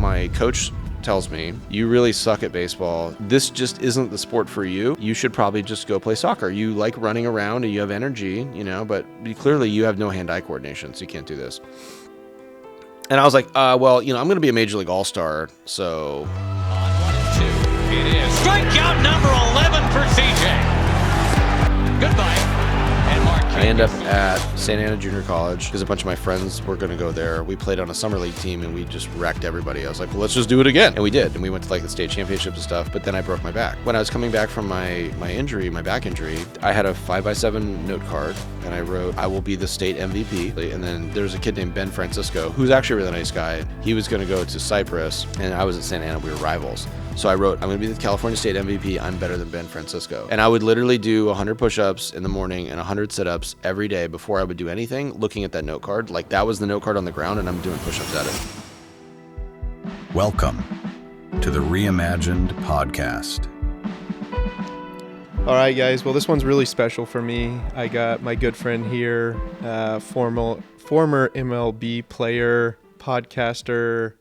my coach tells me, you really suck at baseball. This just isn't the sport for you. You should probably just go play soccer. You like running around and you have energy, but clearly you have no hand-eye coordination, so you can't do this. And I was like, I'm going to be a Major League All-Star, so... On 1-2, it is. Strikeout number 11 for CJ. Goodbye. I end up at Santa Ana Junior College because a bunch of my friends were going to go there. We played on a summer league team and we just wrecked everybody. I was like, well, let's just do it again. And we did. And we went to the state championships and stuff, but then I broke my back. When I was coming back from my back injury, I had a 5x7 note card and I wrote, I will be the state MVP. And then there's a kid named Ben Francisco, who's actually a really nice guy. He was going to go to Cyprus and I was at Santa Ana. We were rivals. So I wrote, I'm going to be the California State MVP. I'm better than Ben Francisco. And I would literally do 100 push-ups in the morning and 100 sit-ups every day before I would do anything, looking at that note card. Like that was the note card on the ground and I'm doing push-ups at it. Welcome to the Reimagined Podcast. All right, guys. Well, this one's really special for me. I got my good friend here, former MLB player, podcaster,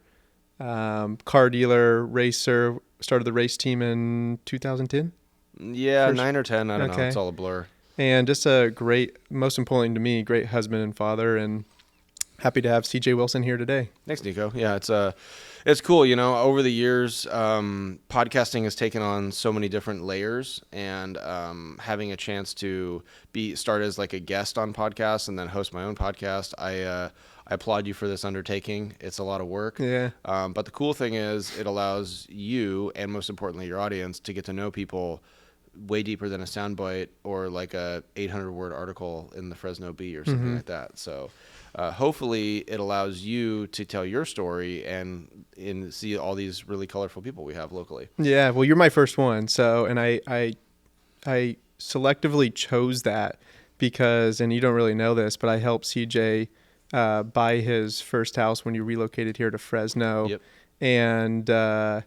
car dealer, racer, started the race team in 2010? Yeah, 9 or 10. I don't know. It's all a blur. And just a great, most importantly to me, great husband and father, and happy to have CJ Wilson here today. Thanks, Nico. Yeah, it's cool. Over the years, podcasting has taken on so many different layers, and having a chance to start as like a guest on podcasts and then host my own podcast, I applaud you for this undertaking. It's a lot of work. Yeah. But the cool thing is it allows you, and most importantly your audience, to get to know people way deeper than a soundbite or like a 800-word article in the Fresno Bee or something like that. So hopefully it allows you to tell your story and see all these really colorful people we have locally. Yeah, well, you're my first one. So, and I selectively chose that because, and you don't really know this, but I helped CJ buy his first house when he relocated here to Fresno. Yep. And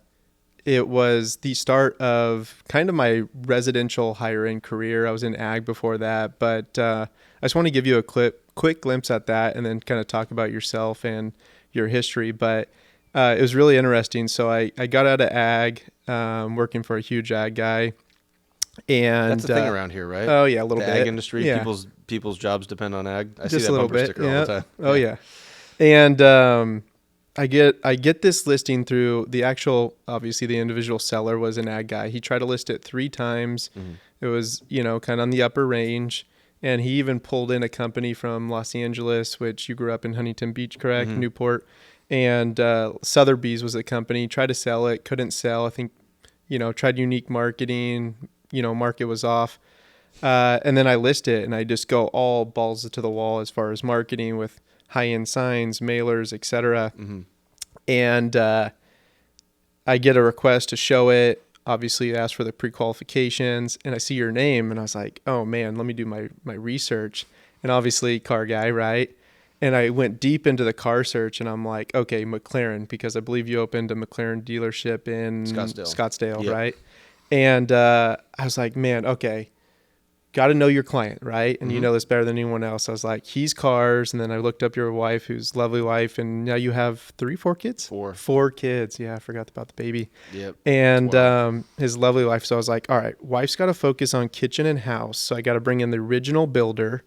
it was the start of kind of my residential higher end career. I was in ag before that, but I just want to give you a quick glimpse at that and then kind of talk about yourself and your history. But it was really interesting. So I got out of ag, working for a huge ag guy. And that's the thing around here, right? Oh yeah, a little bit. The ag industry, yeah. people's jobs depend on ag. I Just see that a little bumper bit. sticker Yeah. all the time. Oh yeah. And I get this listing through the actual, obviously the individual seller was an ag guy. He tried to list it 3 times. Mm-hmm. It was, kind of on the upper range. And he even pulled in a company from Los Angeles, which you grew up in Huntington Beach, correct? Mm-hmm. Newport. And Sotheby's was the company. Tried to sell it, couldn't sell. I think, tried unique marketing, market was off. And then I list it and I just go all balls to the wall as far as marketing with high-end signs, mailers, etc. Mm-hmm. And I get a request to show it. Obviously, ask for the pre-qualifications, and I see your name, and I was like, oh, man, let me do my research. And obviously, car guy, right? And I went deep into the car search, and I'm like, okay, McLaren, because I believe you opened a McLaren dealership in Scottsdale, yep. Right? And I was like, man, okay. Got to know your client, right? And you know this better than anyone else. I was like, he's cars. And then I looked up your wife, who's lovely wife. And now you have 4 kids? 4 kids. Yeah, I forgot about the baby. Yep. And his lovely wife. So I was like, all right, wife's got to focus on kitchen and house. So I got to bring in the original builder.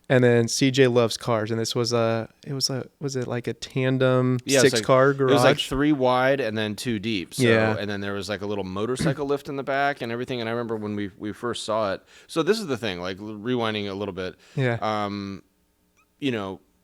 And then CJ loves cars. And this was was it like a tandem 6-car garage? It was like 3 wide and then 2 deep. So, yeah. And then there was like a little motorcycle lift in the back and everything. And I remember when we first saw it. So this is the thing, like rewinding a little bit. Yeah.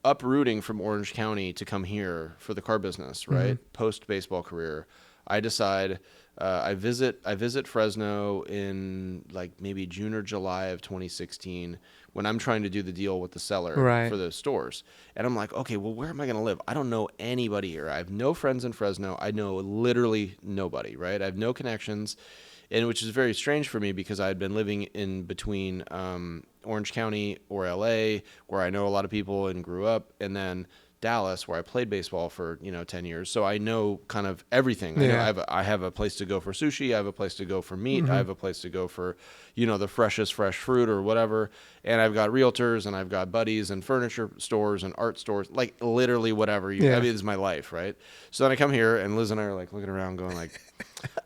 Uprooting from Orange County to come here for the car business, right? Mm-hmm. Post baseball career. I decide I visit Fresno in like maybe June or July of 2016 when I'm trying to do the deal with the seller for the stores. And I'm like, okay, well, where am I going to live? I don't know anybody here. I have no friends in Fresno. I know literally nobody, right? I have no connections, and which is very strange for me because I had been living in between Orange County or LA, where I know a lot of people and grew up, and then Dallas, where I played baseball for 10 years, so I know kind of everything. Yeah. I have a place to go for sushi. I have a place to go for meat. I have a place to go for the freshest fresh fruit or whatever. And I've got realtors and I've got buddies and furniture stores and art stores, like literally whatever. I mean, this is my life, right? So then I come here and Liz and I are like looking around, going like,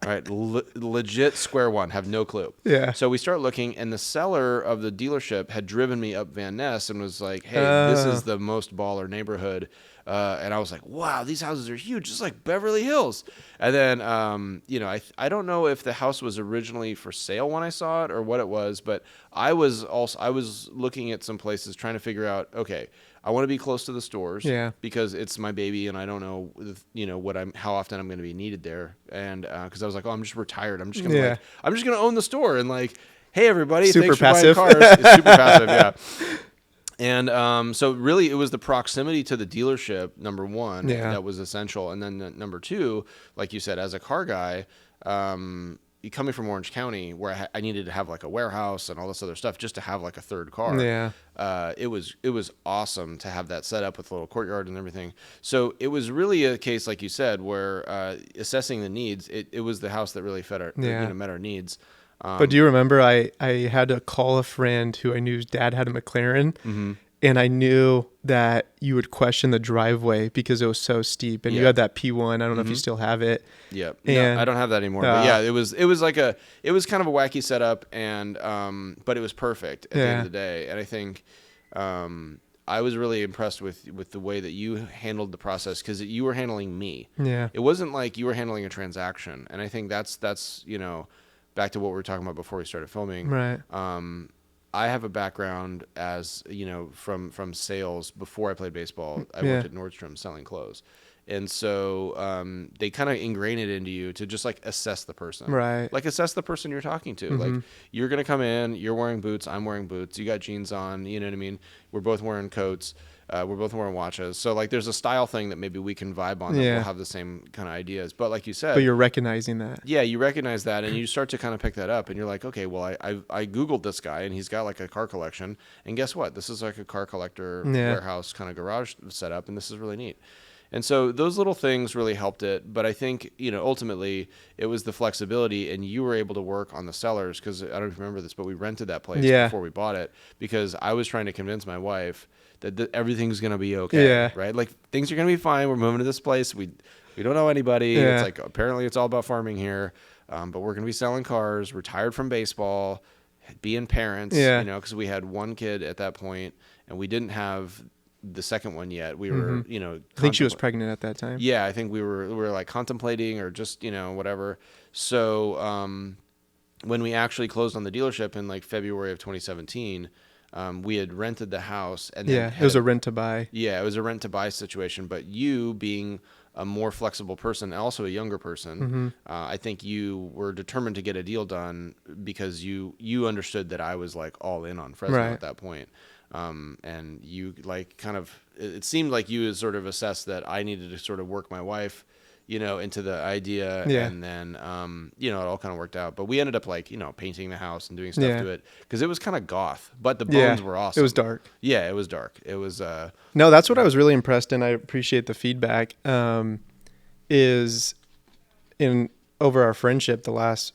all right, legit square one, have no clue. Yeah. So we start looking, and the seller of the dealership had driven me up Van Ness and was like, hey, this is the most baller neighborhood. And I was like, wow, these houses are huge, just like Beverly Hills. And then, I don't know if the house was originally for sale when I saw it or what it was, but I was looking at some places trying to figure out, okay, I want to be close to the stores because it's my baby and I don't know, how often I'm going to be needed there. And because I was like, oh, I'm just retired. I'm just going to own the super and like, hey, everybody, super thanks passive. for buying cars. It's super passive, yeah. And so really it was the proximity to the dealership, number one, that was essential. And then number two, like you said, as a car guy, coming from Orange County, where I needed to have like a warehouse and all this other stuff just to have like a third car. It was awesome to have that set up with a little courtyard and everything. So it was really a case, like you said, where assessing the needs, it was the house that really met our needs. But do you remember I had to call a friend who I knew's dad had a McLaren, and I knew that you would question the driveway because it was so steep, and you had that P1. I don't know if you still have it. Yeah, and no, I don't have that anymore. But yeah, it was kind of a wacky setup, and but it was perfect at the end of the day. And I think I was really impressed with the way that you handled the process, because you were handling me. Yeah, it wasn't like you were handling a transaction, and I think that's back to what we were talking about before we started filming. Right. I have a background as, from sales. Before I played baseball, I worked at Nordstrom selling clothes. And so they kind of ingrain it into you to just like assess the person. Right. Like assess the person you're talking to. Like you're going to come in, you're wearing boots, I'm wearing boots, you got jeans on, you know what I mean? We're both wearing coats. We're both wearing watches. So like there's a style thing that maybe we can vibe on that we'll have the same kind of ideas. But like you said. But you're recognizing that. Yeah, you recognize that and you start to kind of pick that up and you're like, okay, well, I Googled this guy and he's got like a car collection. And guess what? This is like a car collector warehouse kind of garage setup, and this is really neat. And so those little things really helped it. But I think, ultimately it was the flexibility, and you were able to work on the sellers, because I don't know if you remember this, but we rented that place before we bought it, because I was trying to convince my wife that everything's going to be okay, right? Like things are going to be fine. We're moving to this place. We don't know anybody. It's like, apparently it's all about farming here. But we're going to be selling cars, retired from baseball, being parents, because we had one kid at that point and we didn't have the second one yet. We were, I think she was pregnant at that time. Yeah. I think we were like contemplating or just, whatever. So, when we actually closed on the dealership in like February of 2017, we had rented the house, and then it was a rent to buy. Yeah, it was a rent to buy situation. But you being a more flexible person, and also a younger person, I think you were determined to get a deal done because you understood that I was like all in on Fresno at that point. And you like kind of, it seemed like you had sort of assessed that I needed to sort of work my wife, into the idea. And then, it all kind of worked out. But we ended up like, painting the house and doing stuff to it, because it was kind of goth, but the bones were awesome. It was dark. Yeah, it was dark. It was. No, that's what I was really impressed, and I appreciate the feedback. Is in over our friendship, the last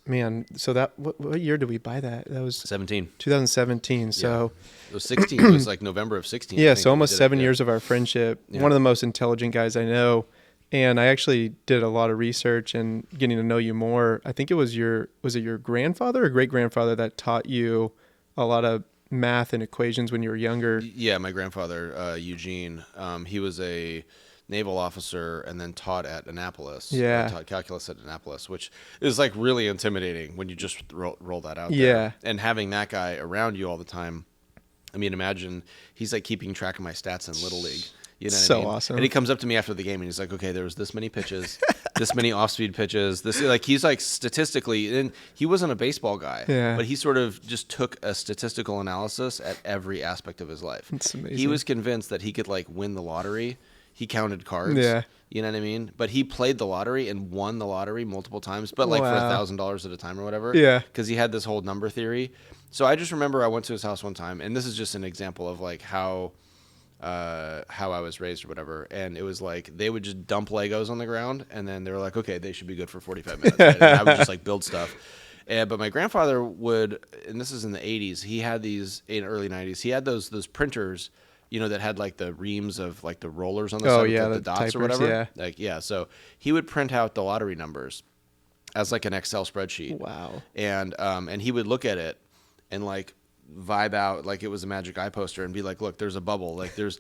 So that what year did we buy that? That was 2017. So it was 16. It was like November of 16. Yeah, so almost 7 years of our friendship. Yeah. One of the most intelligent guys I know. And I actually did a lot of research and getting to know you more. I think was it your grandfather or great grandfather that taught you a lot of math and equations when you were younger? Yeah, my grandfather, Eugene. He was a naval officer and then taught at Annapolis. Yeah. Taught calculus at Annapolis, which is like really intimidating when you just roll that out there. Yeah. And having that guy around you all the time. I mean, imagine he's like keeping track of my stats in Little League. You know what I mean? Awesome. And he comes up to me after the game and he's like, okay, there was this many pitches, this many off-speed pitches. He's like statistically, and he wasn't a baseball guy, but he sort of just took a statistical analysis at every aspect of his life. That's amazing. He was convinced that he could like win the lottery. He counted cards. Yeah. You know what I mean? But he played the lottery and won the lottery multiple times, but like for $1,000 at a time or whatever. Yeah. Because he had this whole number theory. So I just remember I went to his house one time, and this is just an example of like how how I was raised or whatever. And it was like they would just dump Legos on the ground, and then they were like, okay, they should be good for 45 minutes. Right? And I would just like build stuff. But my grandfather would, and this is in the 80s, he had these, in early 90s, he had those printers, that had like the reams of like the rollers on the side with the dots typers, or whatever. Yeah. Like, yeah. So he would print out the lottery numbers as like an Excel spreadsheet. Wow. And he would look at it and like vibe out like it was a Magic Eye poster and be like, look, there's a bubble. Like this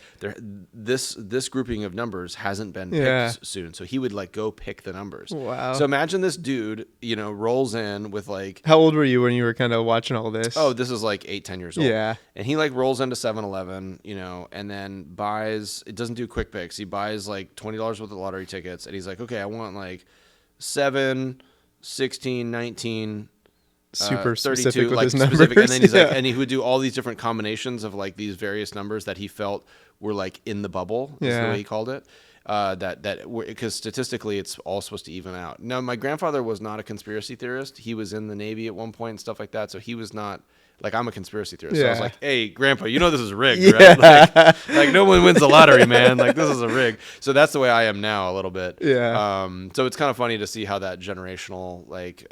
grouping of numbers hasn't been picked soon. So he would like go pick the numbers. Wow. So imagine this dude, rolls in with like, how old were you when you were kind of watching all this? oh, this is like 8-10 years old. Yeah. And he like rolls into 7-Eleven, and then buys, it doesn't do quick picks. He buys like $20 worth of lottery tickets. And he's like, okay, I want like 7, 16, 19, super 32, specific with like his numbers. specific, and then he's like, and he would do all these different combinations of like these various numbers that he felt were like in the bubble. Is the way he called it. Because statistically, it's all supposed to even out. Now, my grandfather was not a conspiracy theorist. He was in the Navy at one point and stuff like that. So he was not. Like, I'm a conspiracy theorist. So I was like, hey, Grandpa, this is rigged, right? Like no one wins the lottery, man. Like, this is a rig. So that's the way I am now a little bit. Yeah. So it's kind of funny to see how that generational, like,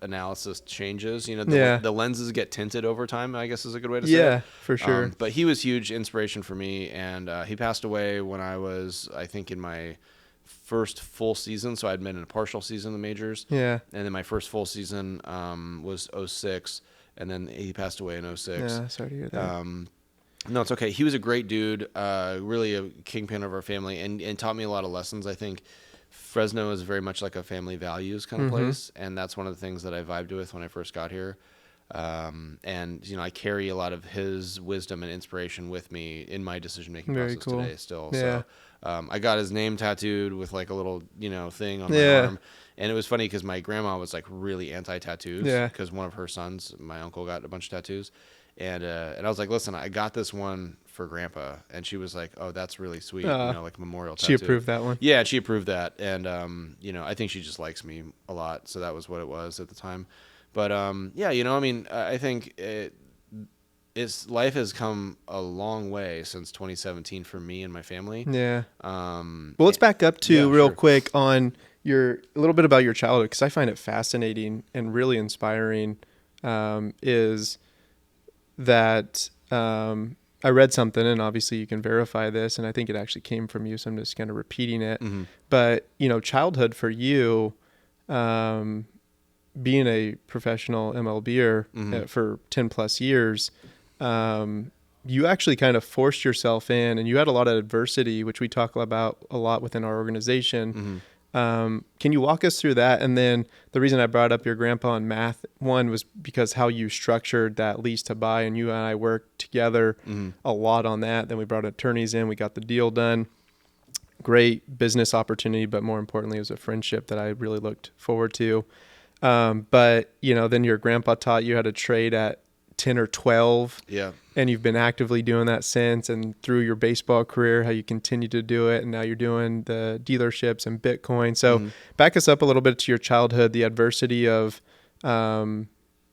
analysis changes. The lenses get tinted over time, I guess is a good way to say it. Yeah, for sure. But he was huge inspiration for me. And he passed away when I was, I think, in my first full season. So I'd been in a partial season of the majors. Yeah. And then my first full season was 06. And then he passed away in 06. Yeah, sorry to hear that. No, it's okay. He was a great dude, really a kingpin of our family, and taught me a lot of lessons. I think Fresno is very much like a family values kind of place, and that's one of the things that I vibed with when I first got here. And I carry a lot of his wisdom and inspiration with me in my decision-making process today still. Yeah. So I got his name tattooed with like a little, thing on my arm. And it was funny because my grandma was like really anti-tattoos because one of her sons, my uncle, got a bunch of tattoos. And I was like, listen, I got this one for Grandpa. And she was like, oh, that's really sweet. Like a memorial tattoo. She approved that one? Yeah, she approved that. And, I think she just likes me a lot. So that was what it was at the time. But, I think life has come a long way since 2017 for me and my family. Yeah. Well, let's back up to real quick on a little bit about your childhood, because I find it fascinating and really inspiring. Is that I read something, and obviously you can verify this, and I think it actually came from you, so I'm just kind of repeating it. Mm-hmm. But childhood for you, being a professional MLBer for 10 plus years, you actually kind of forced yourself in, and you had a lot of adversity, which we talk about a lot within our organization. Mm-hmm. Can you walk us through that? And then the reason I brought up your grandpa and math, one was because how you structured that lease to buy, and you and I worked together a lot on that. Then we brought attorneys in, we got the deal done. Great business opportunity, but more importantly, it was a friendship that I really looked forward to. But then your grandpa taught you how to trade at 10 or 12. Yeah. And you've been actively doing that since, and through your baseball career, how you continue to do it. And now you're doing the dealerships and Bitcoin. So back us up a little bit to your childhood, the adversity of, whether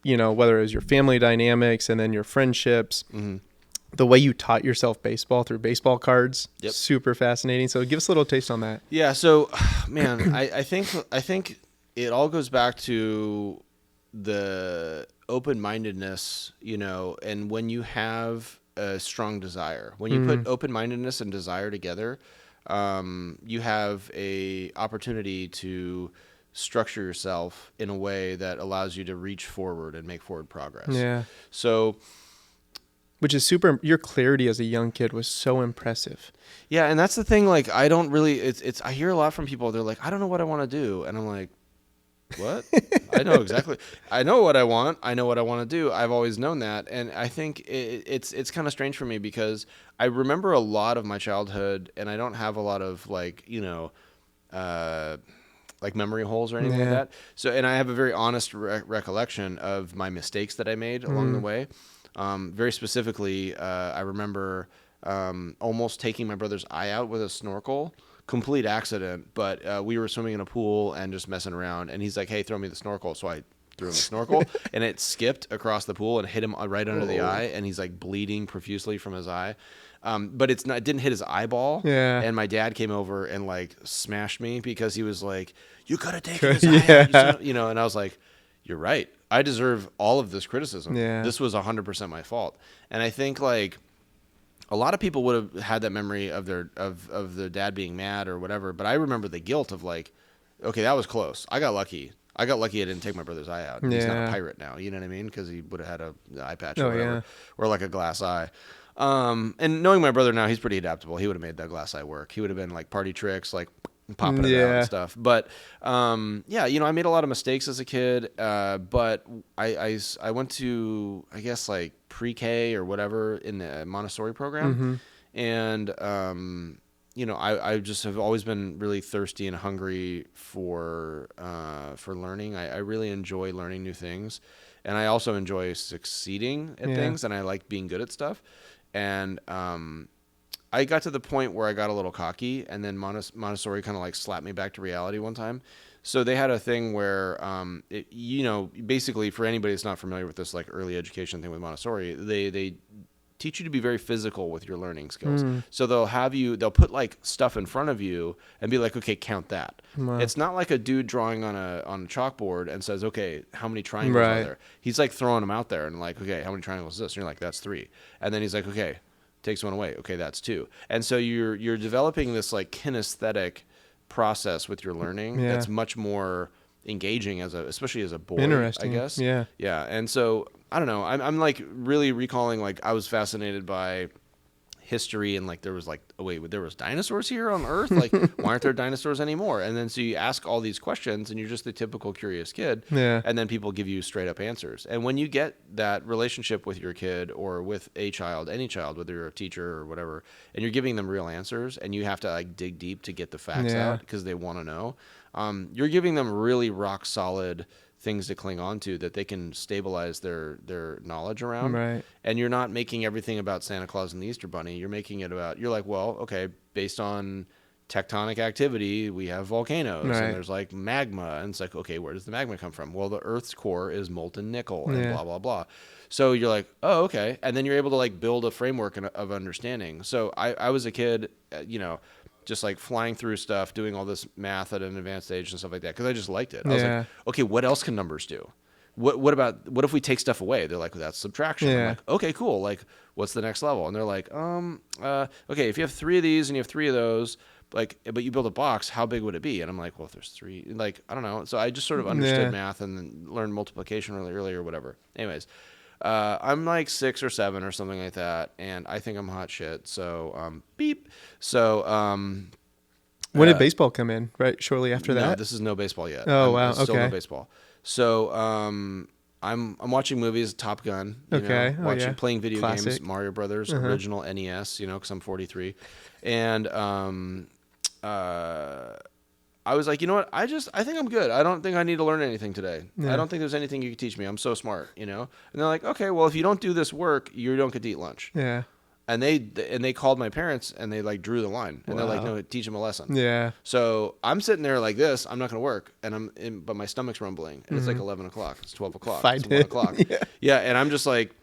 it was your family dynamics and then your friendships, the way you taught yourself baseball through baseball cards. Yep. Super fascinating. So give us a little taste on that. Yeah. So, man, I think it all goes back to the open-mindedness, and when you have a strong desire, when you put open-mindedness and desire together, you have a opportunity to structure yourself in a way that allows you to reach forward and make forward progress. Yeah. So, which is super. Your clarity as a young kid was so impressive. Yeah, and that's the thing. Like, I don't really. I hear a lot from people. They're like, I don't know what I want to do, and I'm like, what? I know exactly. I know what I want. I know what I want to do. I've always known that. And I think it's kind of strange for me because I remember a lot of my childhood, and I don't have a lot of like memory holes or anything like that. So, and I have a very honest recollection of my mistakes that I made along the way. Very specifically, I remember almost taking my brother's eye out with a snorkel. Complete accident, but we were swimming in a pool and just messing around, and he's like, hey, throw me the snorkel. So I threw him a snorkel, and it skipped across the pool and hit him right under the eye, and he's like bleeding profusely from his eye. But it didn't hit his eyeball. Yeah. And my dad came over and like smashed me because he was like, "You could have taken his eye out," you know. And I was like, "You're right. I deserve all of this criticism. Yeah. This was 100% my fault." And I think like a lot of people would have had that memory of their dad being mad or whatever. But I remember the guilt of like, okay, that was close. I got lucky. I didn't take my brother's eye out. He's not a pirate now. You know what I mean? Because he would have had an eye patch or whatever, or like a glass eye. And knowing my brother now, he's pretty adaptable. He would have made that glass eye work. He would have been like party tricks, like popping it out and stuff. But yeah, you know, I made a lot of mistakes as a kid. But I went to, I guess, like pre-K or whatever in the Montessori program, and you know, I just have always been really thirsty and hungry for learning. I really enjoy learning new things, and I also enjoy succeeding at things, and I like being good at stuff. And I got to the point where I got a little cocky, and then Montessori kind of like slapped me back to reality one time. So they had a thing where, you know, basically for anybody that's not familiar with this like early education thing with Montessori, they teach you to be very physical with your learning skills. So they'll put like stuff in front of you and be like, okay, count that. Wow. It's not like a dude drawing on a chalkboard and says, okay, how many triangles are there? He's like throwing them out there and like, okay, how many triangles is this? And you're like, that's 3. And then he's like, okay, takes one away. Okay, that's 2. And so you're developing this like kinesthetic process with your learning that's much more engaging especially as a boy. Interesting. I guess. Yeah. And so I don't know. I'm like really recalling like I was fascinated by history and like there was like, oh wait, there was dinosaurs here on Earth? Like why aren't there dinosaurs anymore? And then so you ask all these questions and you're just the typical curious kid. Yeah. And then people give you straight up answers. And when you get that relationship with your kid or with a child, any child, whether you're a teacher or whatever, and you're giving them real answers and you have to like dig deep to get the facts out because they want to know, you're giving them really rock solid things to cling on to that they can stabilize their knowledge around. Right. And you're not making everything about Santa Claus and the Easter Bunny. You're making it about, you're like, well, okay, based on tectonic activity, we have volcanoes and there's like magma. And it's like, okay, where does the magma come from? Well, the Earth's core is molten nickel and blah, blah, blah. So you're like, oh, okay. And then you're able to like build a framework of understanding. So I was a kid, you know, just like flying through stuff, doing all this math at an advanced age and stuff like that because I just liked it. I was like, okay, what else can numbers do? What if we take stuff away? They're like, well, that's subtraction. I'm like, okay, cool. Like, what's the next level? And they're like, okay, if you have 3 of these and you have 3 of those, like, but you build a box, how big would it be? And I'm like, well, if there's 3, like, I don't know. So I just sort of understood math and then learned multiplication really early or whatever. Anyways. I'm like 6 or 7 or something like that, and I think I'm hot shit. So, beep. So, when did baseball come in? Right, shortly after that. No, this is no baseball yet. Oh wow, okay. Still no baseball. So, I'm watching movies, Top Gun. You know, playing video games, Mario Brothers, original NES. You know, because I'm 43, and I was like, you know what? I think I'm good. I don't think I need to learn anything today. I don't think there's anything you can teach me. I'm so smart, you know? And they're like, okay, well, if you don't do this work, you don't get to eat lunch. Yeah. And they called my parents and they like drew the line and they're like, no, teach them a lesson. Yeah. So I'm sitting there like this. I'm not going to work. But my stomach's rumbling and it's like 11 o'clock. It's 12 o'clock. It's 1 o'clock. Yeah. And I'm just like,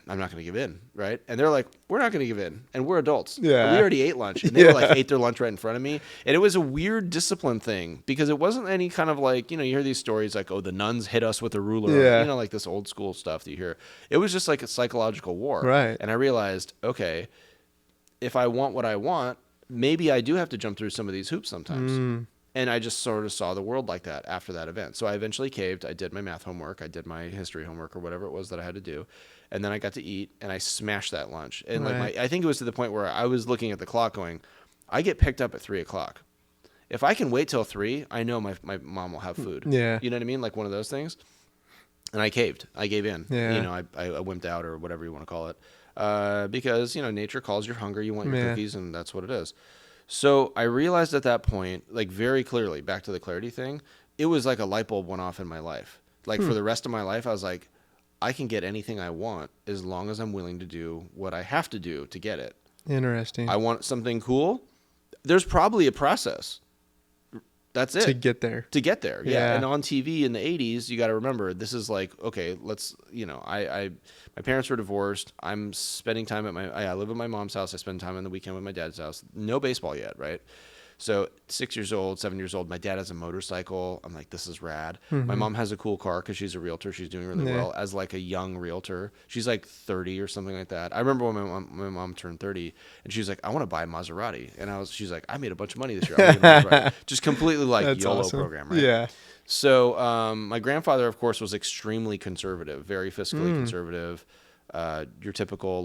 I'm not going to give in, right? And they're like, we're not going to give in. And we're adults. Yeah. We already ate lunch. And they were like, ate their lunch right in front of me. And it was a weird discipline thing because it wasn't any kind of like, you know, you hear these stories like, oh, the nuns hit us with a ruler. You know, like this old school stuff that you hear. It was just like a psychological war. Right. And I realized, okay, if I want what I want, maybe I do have to jump through some of these hoops sometimes. And I just sort of saw the world like that after that event. So I eventually caved. I did my math homework. I did my history homework or whatever it was that I had to do. And then I got to eat and I smashed that lunch. And like I think it was to the point where I was looking at the clock going, I get picked up at 3 o'clock. If I can wait till 3, I know my mom will have food. Yeah. You know what I mean? Like one of those things. And I caved. I gave in. Yeah. You know, I wimped out or whatever you want to call it. Because, you know, nature calls, you're hungry, you want your cookies, and that's what it is. So I realized at that point, like very clearly, back to the clarity thing, it was like a light bulb went off in my life. Like for the rest of my life, I was like, I can get anything I want as long as I'm willing to do what I have to do to get it. Interesting. I want something cool. There's probably a process. That's it. To get there. Yeah. And on TV in the 80s, you got to remember, this is like, okay, let's, my parents were divorced. I'm spending time I live at my mom's house. I spend time on the weekend with my dad's house. No baseball yet, right? So 6 years old, 7 years old, my dad has a motorcycle. I'm like, this is rad. My mom has a cool car because she's a realtor. She's doing really well as like a young realtor. She's like 30 or something like that. I remember when my mom turned 30 and she's like, I want to buy a Maserati. And she's like, I made a bunch of money this year. I'm gonna get a Maserati. Just completely like That's YOLO awesome. program, right? Yeah. So my grandfather, of course, was extremely conservative, very fiscally conservative. Your typical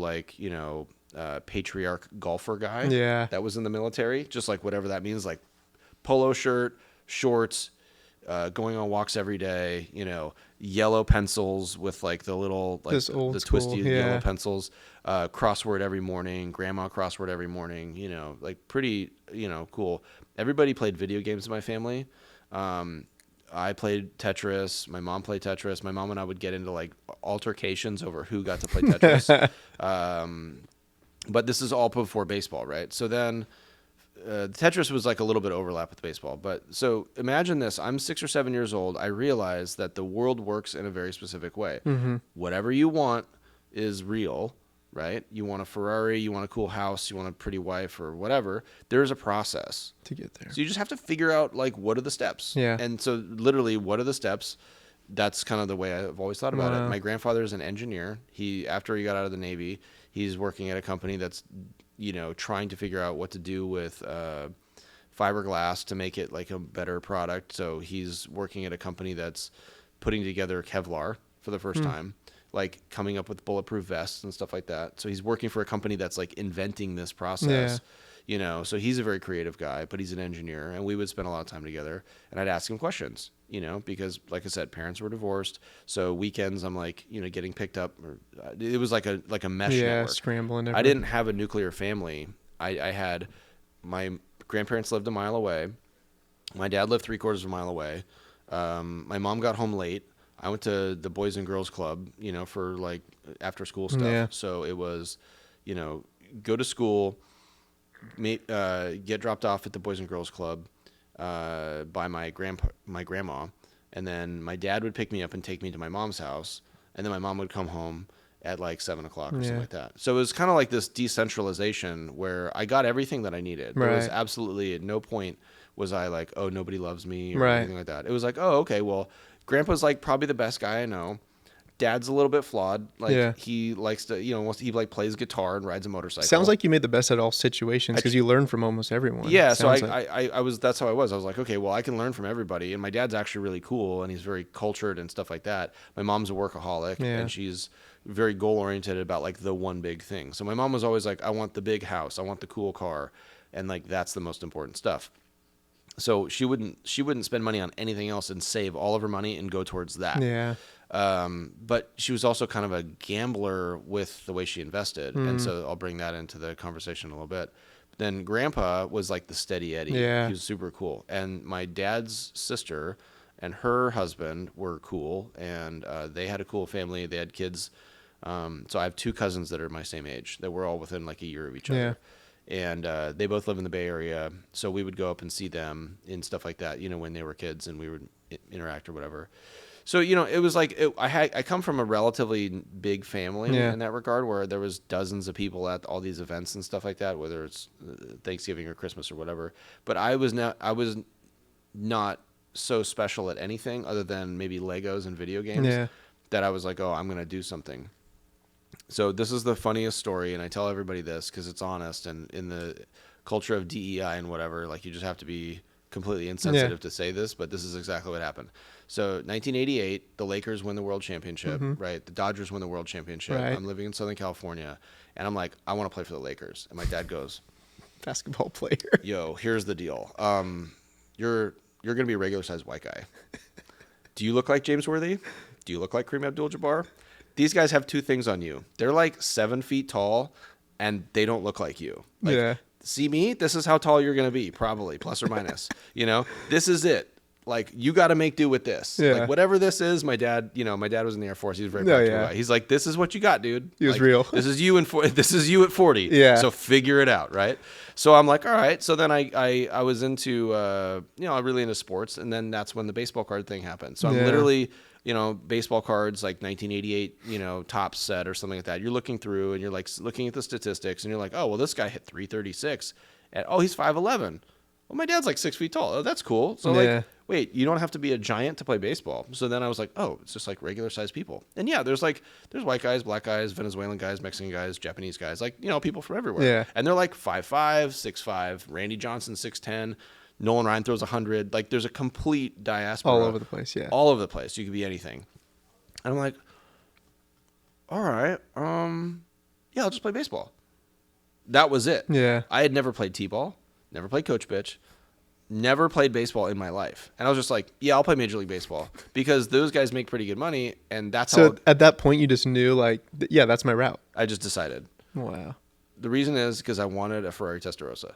patriarch golfer guy that was in the military, just like whatever that means, like polo shirt, shorts, going on walks every day, yellow pencils with like the little, like the twisty yellow pencils, crossword every morning, grandma crossword every morning, like pretty, cool. Everybody played video games in my family. I played Tetris. My mom played Tetris. My mom and I would get into like altercations over who got to play Tetris. But this is all before baseball, right? So then Tetris was like a little bit overlap with baseball. But so imagine this. I'm 6 or 7 years old. I realize that the world works in a very specific way. Whatever you want is real, right? You want a Ferrari, you want a cool house, you want a pretty wife or whatever. There's a process to get there. So you just have to figure out like, what are the steps? Yeah. And so literally, what are the steps? That's kind of the way I've always thought about it. My grandfather is an engineer. After he got out of the Navy, he's working at a company that's, trying to figure out what to do with fiberglass to make it like a better product. So he's working at a company that's putting together Kevlar for the first time, like coming up with bulletproof vests and stuff like that. So he's working for a company that's like inventing this process. So he's a very creative guy, but he's an engineer, and we would spend a lot of time together, and I'd ask him questions, because like I said, parents were divorced. So weekends I'm like, getting picked up, or it was like a mesh network. Scrambling. I didn't have a nuclear family. I had my grandparents lived a mile away. My dad lived 3/4 of a mile away. My mom got home late. I went to the Boys and Girls Club, for like after school stuff. Yeah. So it was, go to school, get dropped off at the Boys and Girls Club by my grandma, and then my dad would pick me up and take me to my mom's house, and then my mom would come home at like 7 o'clock or something like that. So it was kind of like this decentralization where I got everything that I needed. There was absolutely at no point was I like, oh, nobody loves me or anything like that. It was like, oh, okay, well, grandpa's like probably the best guy I know. Dad's a little bit flawed. Like he likes to, he like plays guitar and rides a motorcycle. Sounds like you made the best at all situations because you learn from almost everyone. Yeah. So I was, that's how I was. I was like, okay, well, I can learn from everybody. And my dad's actually really cool and he's very cultured and stuff like that. My mom's a workaholic and she's very goal oriented about like the one big thing. So my mom was always like, I want the big house. I want the cool car. And like, that's the most important stuff. So she wouldn't spend money on anything else and save all of her money and go towards that. Yeah. But she was also kind of a gambler with the way she invested. And so I'll bring that into the conversation a little bit. But then grandpa was like the steady Eddie. Yeah. He was super cool. And my dad's sister and her husband were cool. And they had a cool family. They had kids. So I have 2 cousins that are my same age that were all within like a year of each other. And they both live in the Bay Area. So we would go up and see them and stuff like that, when they were kids and we would interact or whatever. So, it was like I come from a relatively big family in that regard where there was dozens of people at all these events and stuff like that, whether it's Thanksgiving or Christmas or whatever. But I was not so special at anything other than maybe Legos and video games that I was like, oh, I'm going to do something. So this is the funniest story, and I tell everybody this because it's honest, and in the culture of DEI and whatever, like you just have to be completely insensitive to say this, but this is exactly what happened. So 1988, the Lakers win the world championship, right? The Dodgers win the world championship. Right. I'm living in Southern California, and I'm like, I want to play for the Lakers. And my dad goes, basketball player. Yo, here's the deal. You're going to be a regular-sized white guy. Do you look like James Worthy? Do you look like Kareem Abdul-Jabbar? These guys have 2 things on you. They're like 7 feet tall, and they don't look like you. Like, see me? This is how tall you're going to be, probably, plus or minus. This is it. Like, you got to make do with this. Yeah. Like, whatever this is, my dad was in the Air Force. He was a very practical guy. He's like, this is what you got, dude. He was like, real. This is you at 40. Yeah. So figure it out, right? So I'm like, all right. So then I was into, I'm really into sports. And then that's when the baseball card thing happened. So I'm literally, baseball cards, like 1988, top set or something like that. You're looking through and you're like looking at the statistics and you're like, oh, well, this guy hit 336. He's 5'11". Well, my dad's like 6 feet tall. Oh, that's cool. So like, wait, you don't have to be a giant to play baseball. So then I was like, oh, it's just like regular sized people. And yeah, there's white guys, black guys, Venezuelan guys, Mexican guys, Japanese guys, like, people from everywhere. Yeah. And they're like 5'5", 6'5", Randy Johnson 6'10", Nolan Ryan throws 100. Like, there's a complete diaspora. All over the place, yeah. All over the place. You could be anything. And I'm like, all right, I'll just play baseball. That was it. Yeah. I had never played T-ball. Never played coach pitch, never played baseball in my life. And I was just like, yeah, I'll play Major League Baseball because those guys make pretty good money. And that's so at that point you just knew like, yeah, that's my route. I just decided. Wow. The reason is because I wanted a Ferrari Testarossa.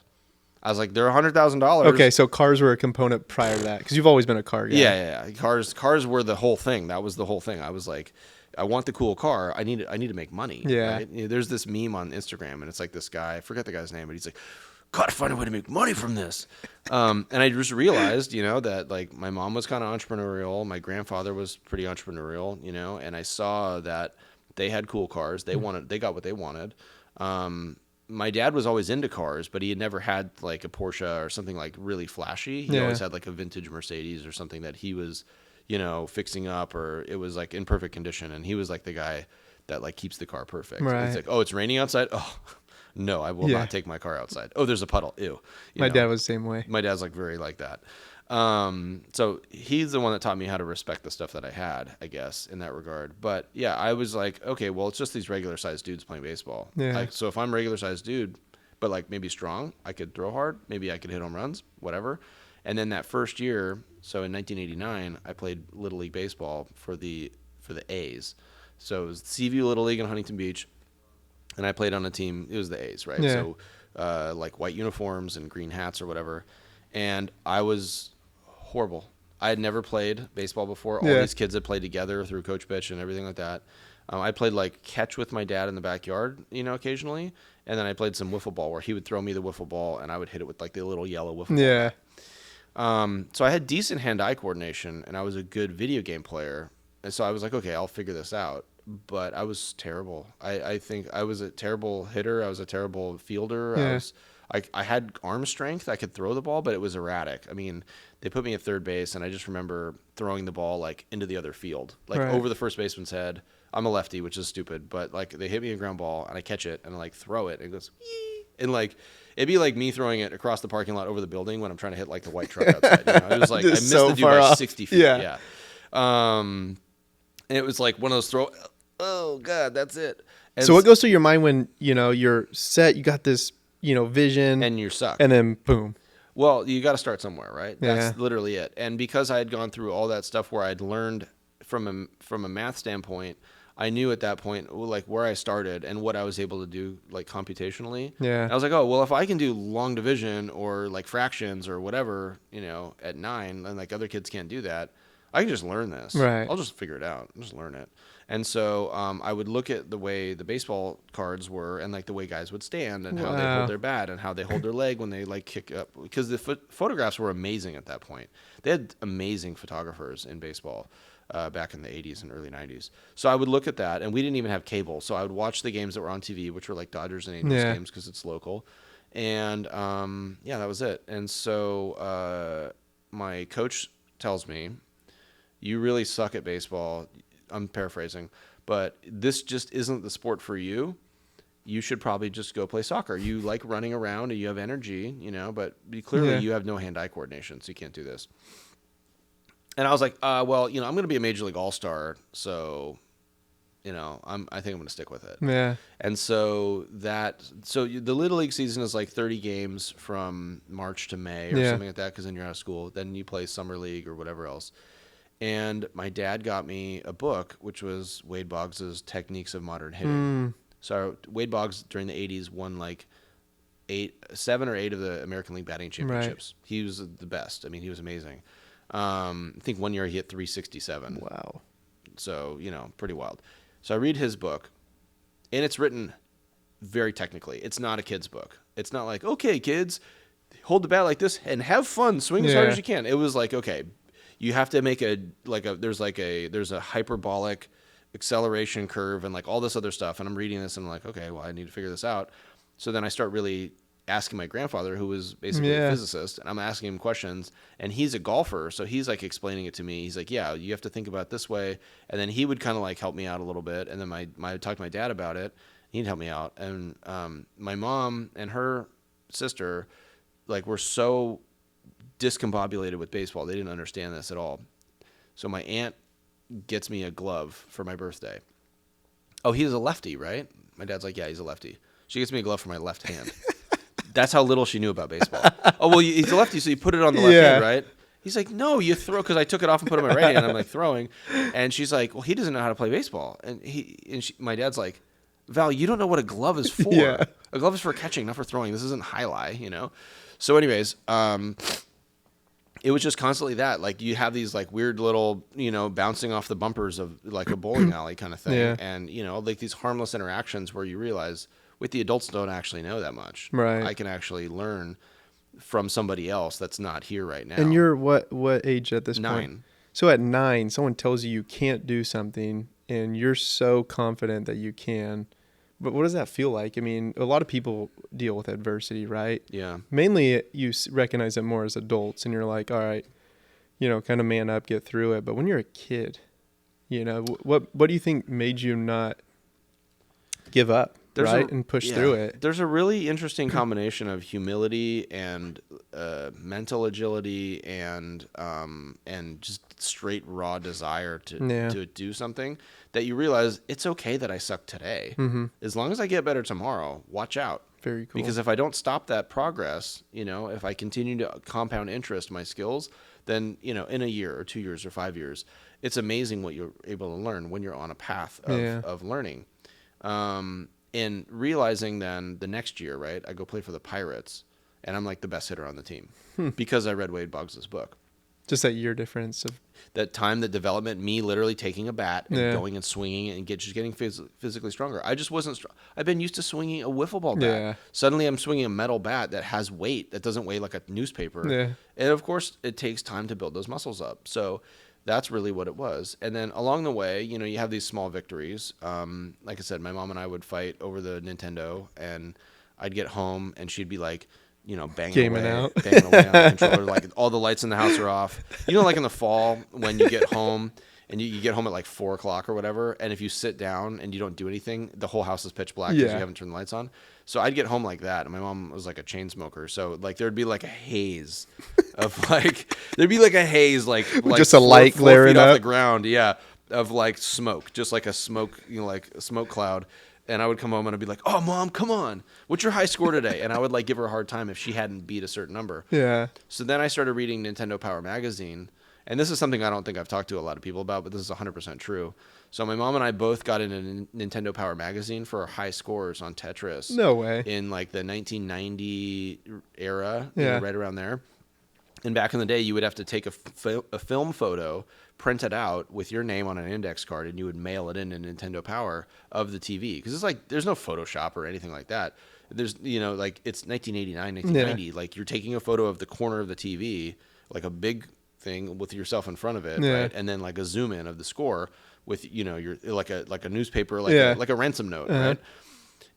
I was like, they're $100,000. Okay, so cars were a component prior to that because you've always been a car guy. Yeah. Cars were the whole thing. That was the whole thing. I was like, I want the cool car. I need to make money. Yeah. Right? There's this meme on Instagram, and it's like this guy. I forget the guy's name, but he's like, gotta find a way to make money from this. And I just realized, that like my mom was kind of entrepreneurial. My grandfather was pretty entrepreneurial, and I saw that they had cool cars. They got what they wanted. My dad was always into cars, but he had never had like a Porsche or something like really flashy. He always had like a vintage Mercedes or something that he was, fixing up, or it was like in perfect condition. And he was like the guy that like keeps the car perfect. Right. It's like, oh, it's raining outside. Oh, no, I will not take my car outside. Oh, there's a puddle. Ew. My dad was the same way. My dad's like very like that. So he's the one that taught me how to respect the stuff that I had, I guess, in that regard. But yeah, I was like, okay, well, it's just these regular sized dudes playing baseball. Yeah. Like, so if I'm a regular sized dude, but like maybe strong, I could throw hard, maybe I could hit home runs, whatever. And then that first year, so in 1989, I played Little League baseball for the A's. So it was Seaview Little League in Huntington Beach. And I played on a team, it was the A's, right? Yeah. So like white uniforms and green hats or whatever. And I was horrible. I had never played baseball before. All these kids had played together through coach pitch and everything like that. I played like catch with my dad in the backyard, occasionally. And then I played some wiffle ball where he would throw me the wiffle ball and I would hit it with like the little yellow wiffle ball. So I had decent hand-eye coordination and I was a good video game player. And so I was like, okay, I'll figure this out. But I was terrible. I think I was a terrible hitter. I was a terrible fielder. Yeah. I had arm strength. I could throw the ball, but it was erratic. I mean, they put me at third base, and I just remember throwing the ball like into the other field, like over the first baseman's head. I'm a lefty, which is stupid, but like they hit me a ground ball, and I catch it, and I like throw it, and it goes, Yee! And like it'd be like me throwing it across the parking lot over the building when I'm trying to hit like the white truck outside. It was like I missed the dude by 60 feet. Yeah. And it was like one of those oh God, that's it. And so what goes through your mind when, you're set, you got this, vision. And you suck. And then boom. Well, you got to start somewhere, right? Yeah. That's literally it. And because I had gone through all that stuff where I'd learned from a math standpoint, I knew at that point like where I started and what I was able to do like computationally. Yeah. And I was like, oh, well, if I can do long division or like fractions or whatever, at 9, and like other kids can't do that, I can just learn this. Right. I'll just figure it out. I'll just learn it. And so I would look at the way the baseball cards were and like the way guys would stand and how they hold their bat and how they hold their leg when they like kick up, because the photographs were amazing at that point. They had amazing photographers in baseball back in the 80s and early 90s. So I would look at that, and we didn't even have cable. So I would watch the games that were on TV, which were like Dodgers and Angels games because it's local. And that was it. And so my coach tells me, you really suck at baseball. I'm paraphrasing, but this just isn't the sport for you. You should probably just go play soccer. You like running around and you have energy, but clearly you have no hand-eye coordination, so you can't do this. And I was like, well, I'm going to be a Major League All-Star, so, I think I'm going to stick with it. Yeah. And so the Little League season is like 30 games from March to May or something like that, because then you're out of school. Then you play Summer League or whatever else. And my dad got me a book, which was Wade Boggs' Techniques of Modern Hitting. So Wade Boggs during the 80s won like 7 or 8 of the American League batting championships. Right. He was the best. I mean, he was amazing. I think one year he hit 367. Wow. So, pretty wild. So I read his book, and it's written very technically. It's not a kid's book. It's not like, okay, kids, hold the bat like this and have fun, swing as hard as you can. It was like, okay, you have to make there's a hyperbolic acceleration curve and like all this other stuff. And I'm reading this and I'm like, okay, well, I need to figure this out. So then I start really asking my grandfather, who was basically a physicist, and I'm asking him questions, and he's a golfer. So he's like explaining it to me. He's like, yeah, you have to think about it this way. And then he would kind of like help me out a little bit. And then I talked to my dad about it. He'd help me out. And my mom and her sister like were so discombobulated with baseball. They didn't understand this at all. So my aunt gets me a glove for my birthday. Oh, he's a lefty, right? My dad's like, yeah, he's a lefty. She gets me a glove for my left hand. That's how little she knew about baseball. Oh, well, he's a lefty, so you put it on the left hand, right? He's like, no, you throw, because I took it off and put it on my right hand. I'm like throwing. And she's like, well, he doesn't know how to play baseball. And my dad's like, Val, you don't know what a glove is for. Yeah. A glove is for catching, not for throwing. This isn't highlight, So anyways, it was just constantly that. Like you have these like weird little, bouncing off the bumpers of like a bowling alley kind of thing. Yeah. And, like these harmless interactions where you realize with the adults don't actually know that much. Right. I can actually learn from somebody else that's not here right now. And you're what age at this 9. point? So at 9, someone tells you can't do something and you're so confident that you can. But what does that feel like? I mean, a lot of people deal with adversity, right? Yeah. Mainly you recognize it more as adults and you're like, all right, kind of man up, get through it. But when you're a kid, what do you think made you not give up? And push through it. There's a really interesting combination of humility and mental agility and just straight raw desire to do something that you realize it's okay that I suck today. Mm-hmm. As long as I get better tomorrow, watch out. Very cool. Because if I don't stop that progress, if I continue to compound interest my skills, then, in a year or 2 years or 5 years, it's amazing what you're able to learn when you're on a path of learning. And realizing then the next year, right, I go play for the Pirates, and I'm like the best hitter on the team because I read Wade Boggs' book. Just that year difference of that time, that development, me literally taking a bat and going and swinging and just getting physically stronger. I just wasn't strong. I've been used to swinging a wiffle ball bat. Yeah. Suddenly I'm swinging a metal bat that has weight, that doesn't weigh like a newspaper. Yeah. And of course, it takes time to build those muscles up. So that's really what it was. And then along the way, you have these small victories. Like I said, my mom and I would fight over the Nintendo, and I'd get home and she'd be like, banging away on the controller. Like all the lights in the house are off. Like in the fall when you get home and you get home at like 4:00 or whatever. And if you sit down and you don't do anything, the whole house is pitch black because you haven't turned the lights on. So I'd get home like that. And my mom was like a chain smoker. So like there'd be like a haze of like, like just a light 4 glaring feet off up the ground. Yeah. Of like smoke, just like a smoke, like a smoke cloud. And I would come home and I'd be like, oh, Mom, come on. What's your high score today? And I would like give her a hard time if she hadn't beat a certain number. Yeah. So then I started reading Nintendo Power Magazine. And this is something I don't think I've talked to a lot of people about, but this is 100% true. So my mom and I both got into Nintendo Power Magazine for our high scores on Tetris. No way. In like the 1990 era, right around there. And back in the day, you would have to take a film photo, print it out with your name on an index card, and you would mail it in Nintendo Power of the TV. Because it's like, there's no Photoshop or anything like that. There's, like it's 1989, 1990. Yeah. Like you're taking a photo of the corner of the TV, like a big thing with yourself in front of it, right? And then like a zoom in of the score with, your like a newspaper, like a ransom note, right?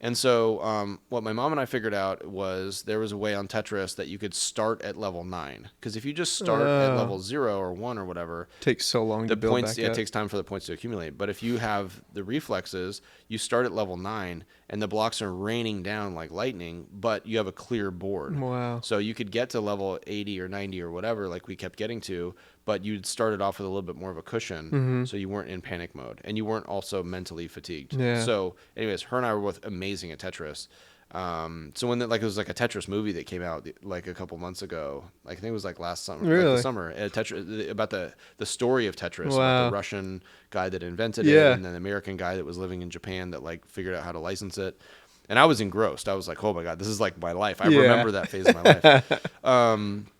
And so what my mom and I figured out was there was a way on Tetris that you could start at level 9. Because if you just start at level 0 or 1 or whatever, it takes so long to build back up. It takes time for the points to accumulate. But if you have the reflexes, you start at level 9 and the blocks are raining down like lightning, but you have a clear board. Wow. So you could get to level 80 or 90 or whatever, like we kept getting to, but you'd started off with a little bit more of a cushion, so you weren't in panic mode, and you weren't also mentally fatigued. Yeah. So anyways, her and I were both amazing at Tetris. So when it was like a Tetris movie that came out like a couple months ago, like I think it was like last summer, really? Like the summer, Tetris, about the story of Tetris, about the Russian guy that invented it, and then the American guy that was living in Japan that like figured out how to license it. And I was engrossed. I was like, oh my God, this is like my life. I remember that phase of my life.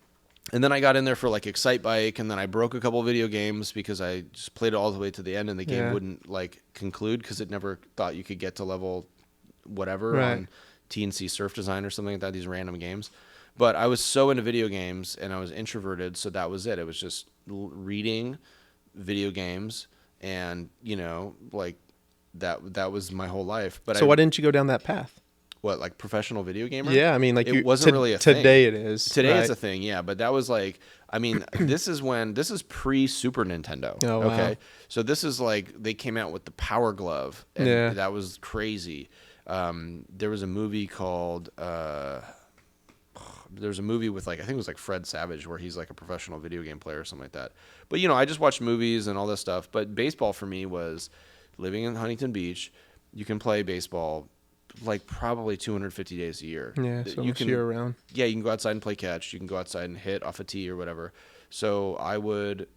And then I got in there for like Excite Bike, and then I broke a couple of video games because I just played it all the way to the end, and the game wouldn't like conclude because it never thought you could get to level whatever on TNC Surf Design or something like that, these random games. But I was so into video games, and I was introverted, so that was it. It was just reading video games, and, you know, like that was my whole life. But so why didn't you go down that path? What, like professional video gamer? Yeah, I mean, like it wasn't really a thing. Today it is. Today it's a thing, yeah. But that was like, I mean, this is pre Super Nintendo. Oh, wow. Okay, so this is like they came out with the Power Glove, and that was crazy. There was a movie called. There's a movie with like I think it was like Fred Savage where he's like a professional video game player or something like that. But you know, I just watched movies and all this stuff. But baseball for me was living in Huntington Beach. You can play baseball like probably 250 days a year. Yeah, so you can year around. Yeah, you can go outside and play catch. You can go outside and hit off a tee or whatever. So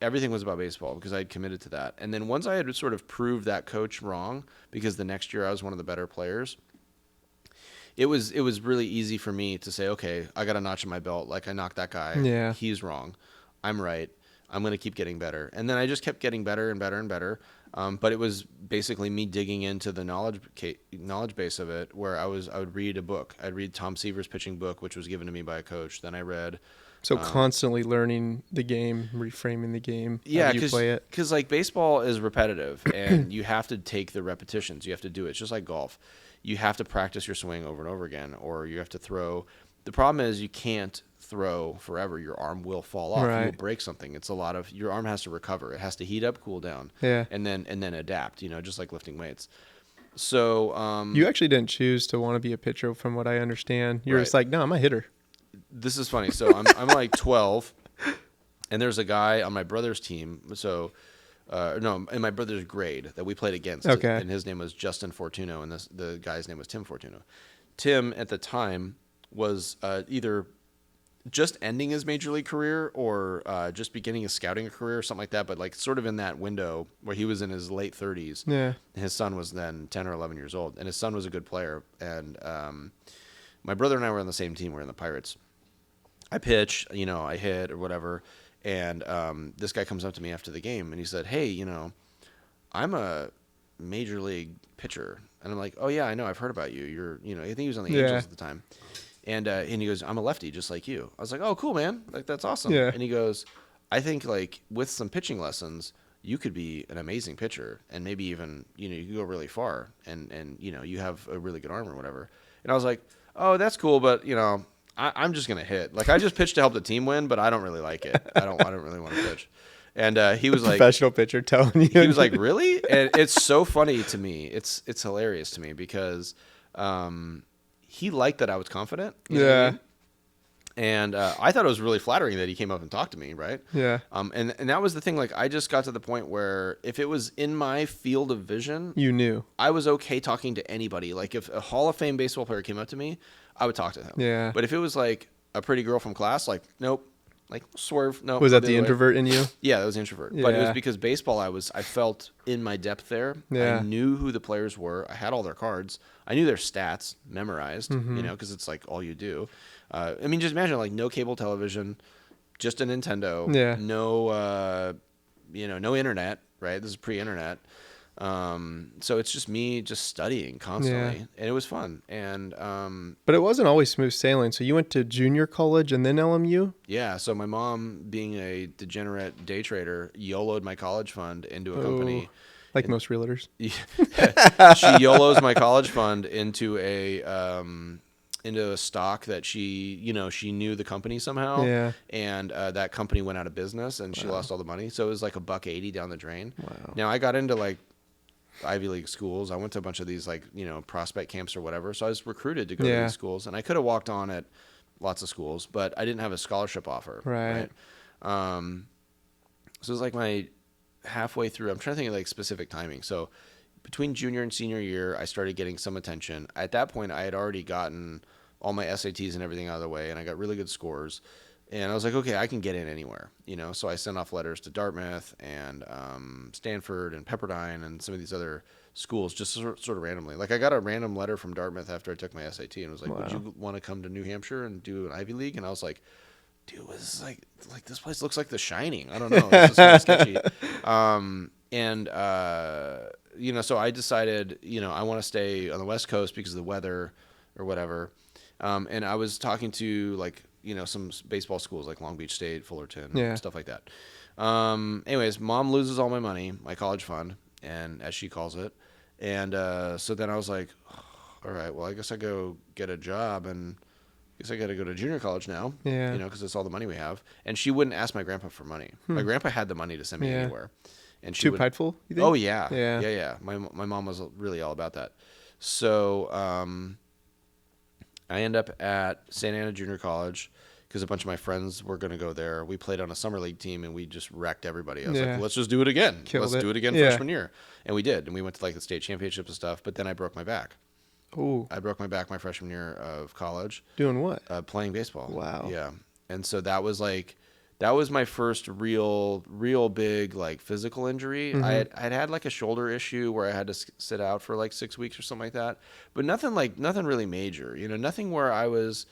everything was about baseball because I had committed to that. And then once I had sort of proved that coach wrong, because the next year I was one of the better players, it was really easy for me to say, okay, I got a notch in my belt. Like I knocked that guy. Yeah. He's wrong. I'm right. I'm going to keep getting better. And then I just kept getting better and better and better. But it was basically me digging into the knowledge base of it, where I would read a book. I'd read Tom Seaver's pitching book, which was given to me by a coach. Then I read. So constantly learning the game, reframing the game. Yeah, how you play it. Because like baseball is repetitive, and you have to take the repetitions. You have to do it. It's just like golf. You have to practice your swing over and over again, or you have to throw. The problem is you can't throw forever. Your arm will fall off. Right. You'll break something. It's a lot of your arm has to recover. It has to heat up, cool down, and then adapt. You know, just like lifting weights. So you actually didn't choose to want to be a pitcher, from what I understand. You're just like, no, I'm a hitter. This is funny. So I'm like 12, and there's a guy on my brother's team. So. In my brother's grade that we played against. Okay. And his name was Justin Fortuno, and the guy's name was Tim Fortuno. Tim, at the time, was either just ending his major league career or just beginning his scouting career or something like that, but like sort of in that window where he was in his late 30s. Yeah. His son was then 10 or 11 years old, and his son was a good player. And my brother and I were on the same team. We were in the Pirates. I pitch, you know, I hit or whatever. And this guy comes up to me after the game, and he said, hey, you know, I'm a major league pitcher. And I'm like, oh, yeah, I know. I've heard about you. You're, you know, I think he was on the Angels at the time. And he goes, I'm a lefty just like you. I was like, oh, cool, man. Like, that's awesome. Yeah. And he goes, I think, like, with some pitching lessons, you could be an amazing pitcher, and maybe even, you know, you could go really far, and you know, you have a really good arm or whatever. And I was like, oh, that's cool, but, you know, I'm just gonna hit. Like I just pitched to help the team win, but I don't really like it. I don't really want to pitch. And he was like, professional pitcher telling you. He was like, really? And it's so funny to me. It's hilarious to me because he liked that I was confident. You know what I mean? And I thought it was really flattering that he came up and talked to me, right? Yeah. And that was the thing. Like I just got to the point where if it was in my field of vision, you knew I was okay talking to anybody. Like if a Hall of Fame baseball player came up to me, I would talk to him. Yeah. But if it was like a pretty girl from class, like nope, like swerve. No. Was that the introvert in you? Yeah, that was the introvert. Yeah. But it was because baseball, I felt in my depth there. Yeah. I knew who the players were. I had all their cards. I knew their stats memorized. You know, because it's like all you do. I mean, just imagine like no cable television, just a Nintendo. Yeah. No, you know, no internet. Right. This is pre-internet. So it's just me just studying constantly, and it was fun. And but it wasn't always smooth sailing. So you went to junior college and then LMU? Yeah. So my mom, being a degenerate day trader, YOLO'd my college fund into a company. Like most realtors. She YOLO's my college fund into a stock that she knew the company somehow. Yeah. And that company went out of business, and she lost all the money. So it was like $1.80 down the drain. Wow. Now I got into like Ivy League schools. I went to a bunch of these like, you know, prospect camps or whatever. So I was recruited to go to these schools, and I could have walked on at lots of schools, but I didn't have a scholarship offer. Right. So it was like my halfway through, I'm trying to think of like specific timing. So between junior and senior year, I started getting some attention. At that point, I had already gotten all my SATs and everything out of the way, and I got really good scores. And I was like, okay, I can get in anywhere, you know. So I sent off letters to Dartmouth and Stanford and Pepperdine and some of these other schools, just sort of randomly. Like I got a random letter from Dartmouth after I took my SAT, and it was like, would you want to come to New Hampshire and do an Ivy League? And I was like, dude, this is like this place looks like The Shining. I don't know. It's just kind of sketchy. So I decided, I want to stay on the West Coast because of the weather or whatever. And I was talking to some baseball schools like Long Beach State, Fullerton, stuff like that. Anyways, mom loses all my money, my college fund, and as she calls it. And so then I was like, all right, well, I guess I go get a job, and I guess I got to go to junior college now, because it's all the money we have. And she wouldn't ask my grandpa for money. My grandpa had the money to send me anywhere. And she Too prideful, you think? Oh, yeah. Yeah. My mom was really all about that. So I end up at Santa Ana Junior College because a bunch of my friends were going to go there. We played on a summer league team, and we just wrecked everybody. I was like, well, let's just do it again. Let's do it again freshman year. And we did. And we went to the state championships and stuff. But then I broke my back. Ooh. I broke my back my freshman year of college. Doing what? Playing baseball. Wow. Yeah. And so that was my first real big physical injury. I'd had a shoulder issue where I had to sit out for 6 weeks or something like that, but nothing really major. Nothing where I was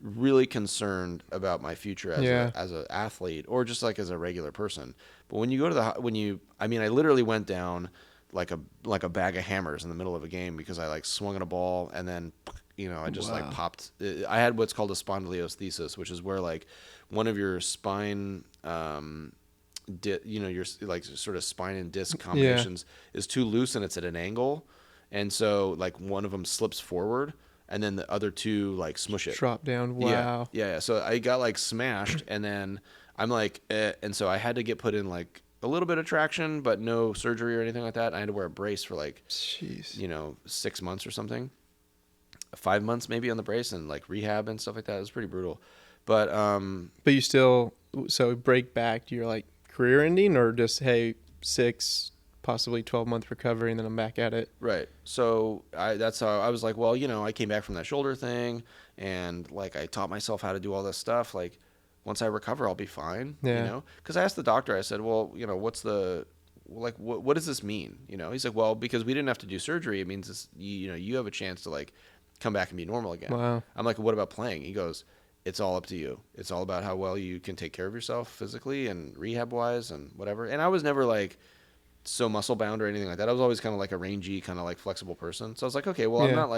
really concerned about my future as an athlete or just as a regular person. But when you go to I literally went down like a bag of hammers in the middle of a game because I swung at a ball and then I just popped. I had what's called a spondylolisthesis, which is where one of your spine your sort of spine and disc combinations is too loose and it's at an angle, and so one of them slips forward and then the other two smush it, drop down. Wow. Yeah. So I got smashed, and then I'm and so I had to get put in a little bit of traction, but no surgery or anything like that. I had to wear a brace for 6 months or something, 5 months maybe on the brace, and rehab and stuff like that. It was pretty brutal. But you still, so break back, you're career ending, or just, hey, 6, possibly 12-month recovery, and then I'm back at it? Right. So that's how I was well, I came back from that shoulder thing, and I taught myself how to do all this stuff. Once I recover, I'll be fine. Because I asked the doctor, I said, well, what's the, what does this mean? He's like, well, because we didn't have to do surgery, it means this, you have a chance to come back and be normal again. Wow. I'm like, what about playing? He goes, it's all up to you. It's all about how well you can take care of yourself physically and rehab wise and whatever. And I was never so muscle bound or anything like that. I was always kind of a rangy, kind of flexible person. So I was like, okay, well, I'm not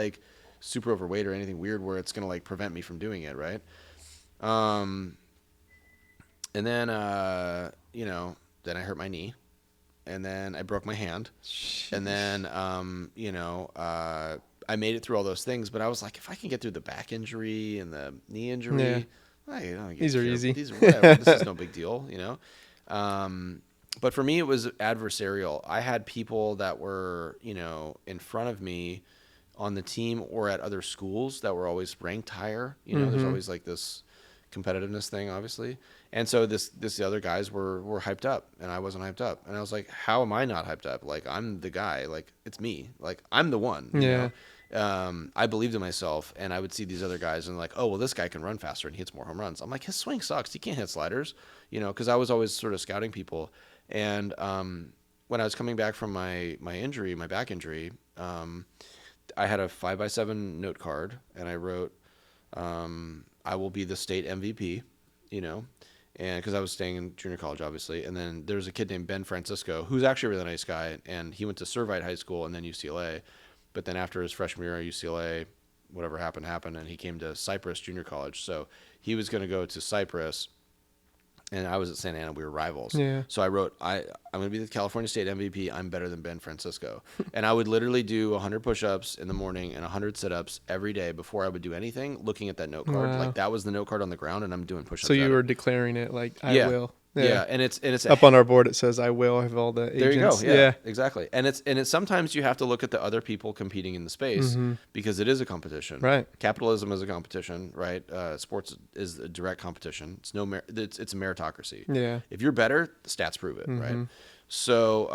super overweight or anything weird where it's going to prevent me from doing it. Right. And then, then I hurt my knee, and then I broke my hand. Jeez. And then, I made it through all those things, but I was like, if I can get through the back injury and the knee injury, these are easy. These are whatever. This is no big deal, But for me, it was adversarial. I had people that were, in front of me on the team or at other schools that were always ranked higher. There's always this competitiveness thing, obviously. And so the other guys were hyped up, and I wasn't hyped up. And I was like, how am I not hyped up? I'm the guy. It's me. I'm the one. You know? I believed in myself, and I would see these other guys and oh, well, this guy can run faster and he hits more home runs. I'm like, his swing sucks. He can't hit sliders, because I was always sort of scouting people. And when I was coming back from my injury, my back injury, I had a 5x7 note card, and I wrote, I will be the state MVP, and because I was staying in junior college, obviously. And then there's a kid named Ben Francisco, who's actually a really nice guy, and he went to Servite High School and then UCLA. But then after his freshman year at UCLA, whatever happened, and he came to Cypress Junior College. So he was going to go to Cypress, and I was at Santa Ana. We were rivals. Yeah. So I wrote, I'm going to be the California State MVP. I'm better than Ben Francisco. And I would literally do 100 push-ups in the morning and 100 sit-ups every day before I would do anything, looking at that note card. Wow. That was the note card on the ground, and I'm doing push-ups. So you were declaring it I will. Yeah, and it's up on our board. It says I will have all the agents. There you go. Yeah, exactly. And it's sometimes you have to look at the other people competing in the space because it is a competition. Right. Capitalism is a competition. Right. Sports is a direct competition. It's it's a meritocracy. Yeah. If you're better, the stats prove it. Right. So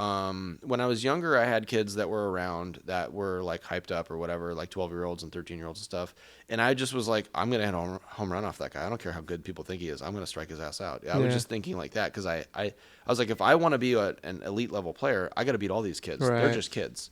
when I was younger, I had kids that were around that were hyped up or whatever, 12-year-olds and 13-year-olds and stuff. And I just was like, I'm going to hit a home run off that guy. I don't care how good people think he is. I'm going to strike his ass out. I was just thinking like that because I was like, if I want to be an elite level player, I got to beat all these kids. Right. They're just kids.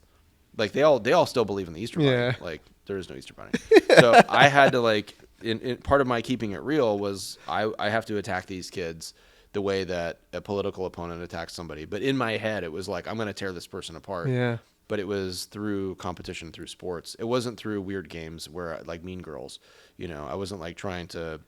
They all still believe in the Easter Bunny. Yeah. There is no Easter Bunny. So I had to in part of my keeping it real was I have to attack these kids the way that a political opponent attacks somebody. But in my head, it was like, I'm going to tear this person apart. Yeah. But it was through competition, through sports. It wasn't through weird games where, like Mean Girls, I wasn't like trying to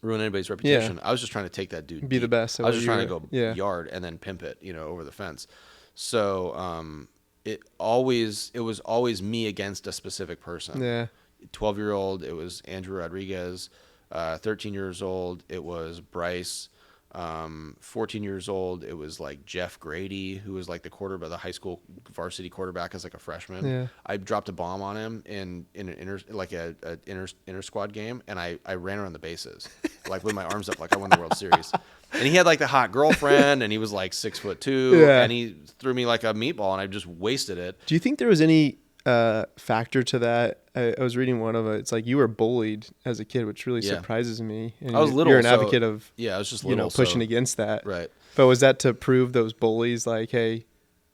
ruin anybody's reputation. I was just trying to take that dude be deep. the best. I was just trying to go yard and then pimp it, over the fence. So it was always me against a specific person. Yeah. 12-year-old, it was Andrew Rodriguez. 13 years old, it was Bryce. 14 years old, it was like Jeff Grady, who was like the high school varsity quarterback as like a freshman. Yeah. I dropped a bomb on him in an inter squad game, and I ran around the bases like with my arms up like I won the World Series. And he had like the hot girlfriend, and he was like 6'2", and he threw me like a meatball, and I just wasted it. Do you think there was any factor to that? I was reading one of it. It's like you were bullied as a kid, which really surprises me. And I was little. You're an advocate of I was just little, pushing against that. Right. But was that to prove those bullies like, hey,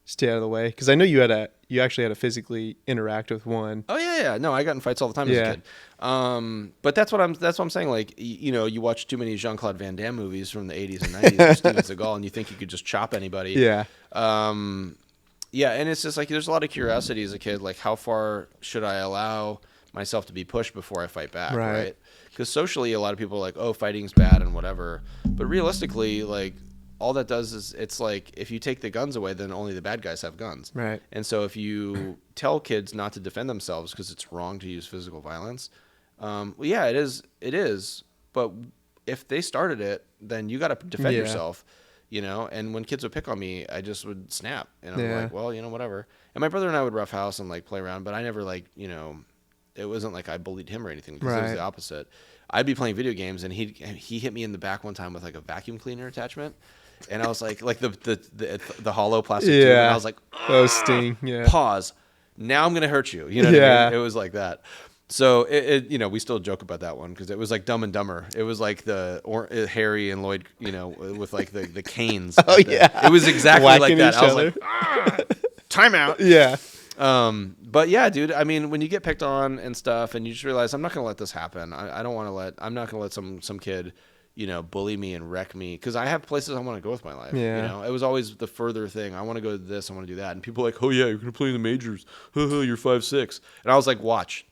stay out of the way? Because I know you actually had to physically interact with one. Oh yeah. No, I got in fights all the time as a kid. But that's what I'm saying. Like, you watch too many Jean-Claude Van Damme movies from the 80s and 90s, or Steven Seagal, and you think you could just chop anybody. Yeah. Yeah, and it's just like there's a lot of curiosity as a kid, like how far should I allow myself to be pushed before I fight back, right? Because socially, a lot of people are like, oh, fighting's bad and whatever. But realistically, like all that does is it's like if you take the guns away, then only the bad guys have guns. Right. And so if you tell kids not to defend themselves because it's wrong to use physical violence, yeah, it is. But if they started it, then you got to defend yourself. And when kids would pick on me, I just would snap. And I'm like, well, whatever. And my brother and I would roughhouse and like play around, but I never like, it wasn't like I bullied him or anything because it was the opposite. I'd be playing video games and he hit me in the back one time with like a vacuum cleaner attachment. And I was like the hollow plastic tube. And I was like, those sting. Yeah. Pause. Now I'm going to hurt you. You know what I mean? It was like that. So we still joke about that one because it was like Dumb and Dumber. It was like Harry and Lloyd, with like the canes. Oh yeah, it was exactly whacking like that. I was like, timeout. Yeah. But yeah, dude. I mean, when you get picked on and stuff, and you just realize I'm not gonna let this happen. I'm not gonna let some kid, bully me and wreck me because I have places I want to go with my life. Yeah. It was always the further thing. I want to go to this. I want to do that. And people are like, oh yeah, you're gonna play in the majors. You're 5'6", and I was like, watch.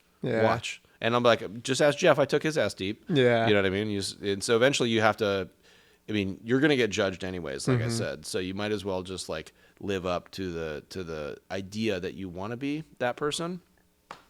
And I'm like, just ask Jeff. I took his ass deep. Yeah. You know what I mean? And so eventually you have to, you're going to get judged anyways, like I said. So you might as well just like live up to the idea that you want to be that person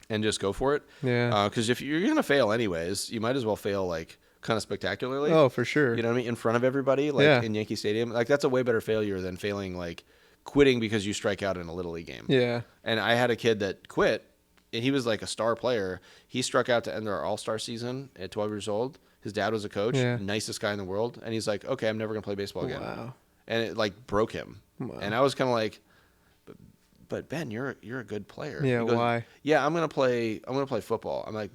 and just go for it. Yeah. Because if you're going to fail anyways, you might as well fail like kind of spectacularly. Oh, for sure. You know what I mean? In front of everybody, like in Yankee Stadium. Like that's a way better failure than failing, like quitting because you strike out in a Little League game. Yeah. And I had a kid that quit. And he was like a star player. He struck out to end our all-star season at 12 years old. His dad was a coach, nicest guy in the world. And he's like, okay, I'm never going to play baseball again. Wow. And it like broke him. Wow. And I was kind of like, but Ben, you're a good player. Yeah, goes, why? Yeah, I'm going to play football. I'm like,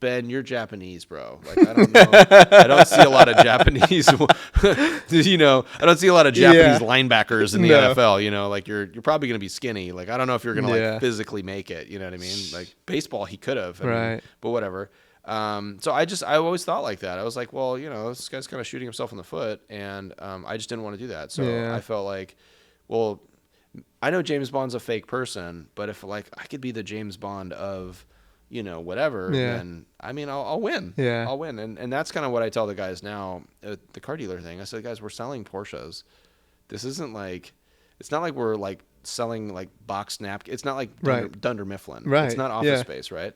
Ben, you're Japanese, bro. Like, I don't know. I don't see a lot of Japanese, I don't see a lot of Japanese linebackers in the NFL, like you're probably going to be skinny. Like, I don't know if you're going to like physically make it. You know what I mean? Like baseball, he could have, right. But whatever. So I always thought like that. I was like, well, this guy's kind of shooting himself in the foot. And, I just didn't want to do that. So I felt like, well, I know James Bond's a fake person, but if like I could be the James Bond of, whatever, then I'll win. Yeah. I'll win. And that's kind of what I tell the guys now at the car dealer thing. I said, guys, we're selling Porsches. This isn't like, it's not like we're like selling like box napkins. It's not like Dunder Mifflin. Right. It's not Office Space, right?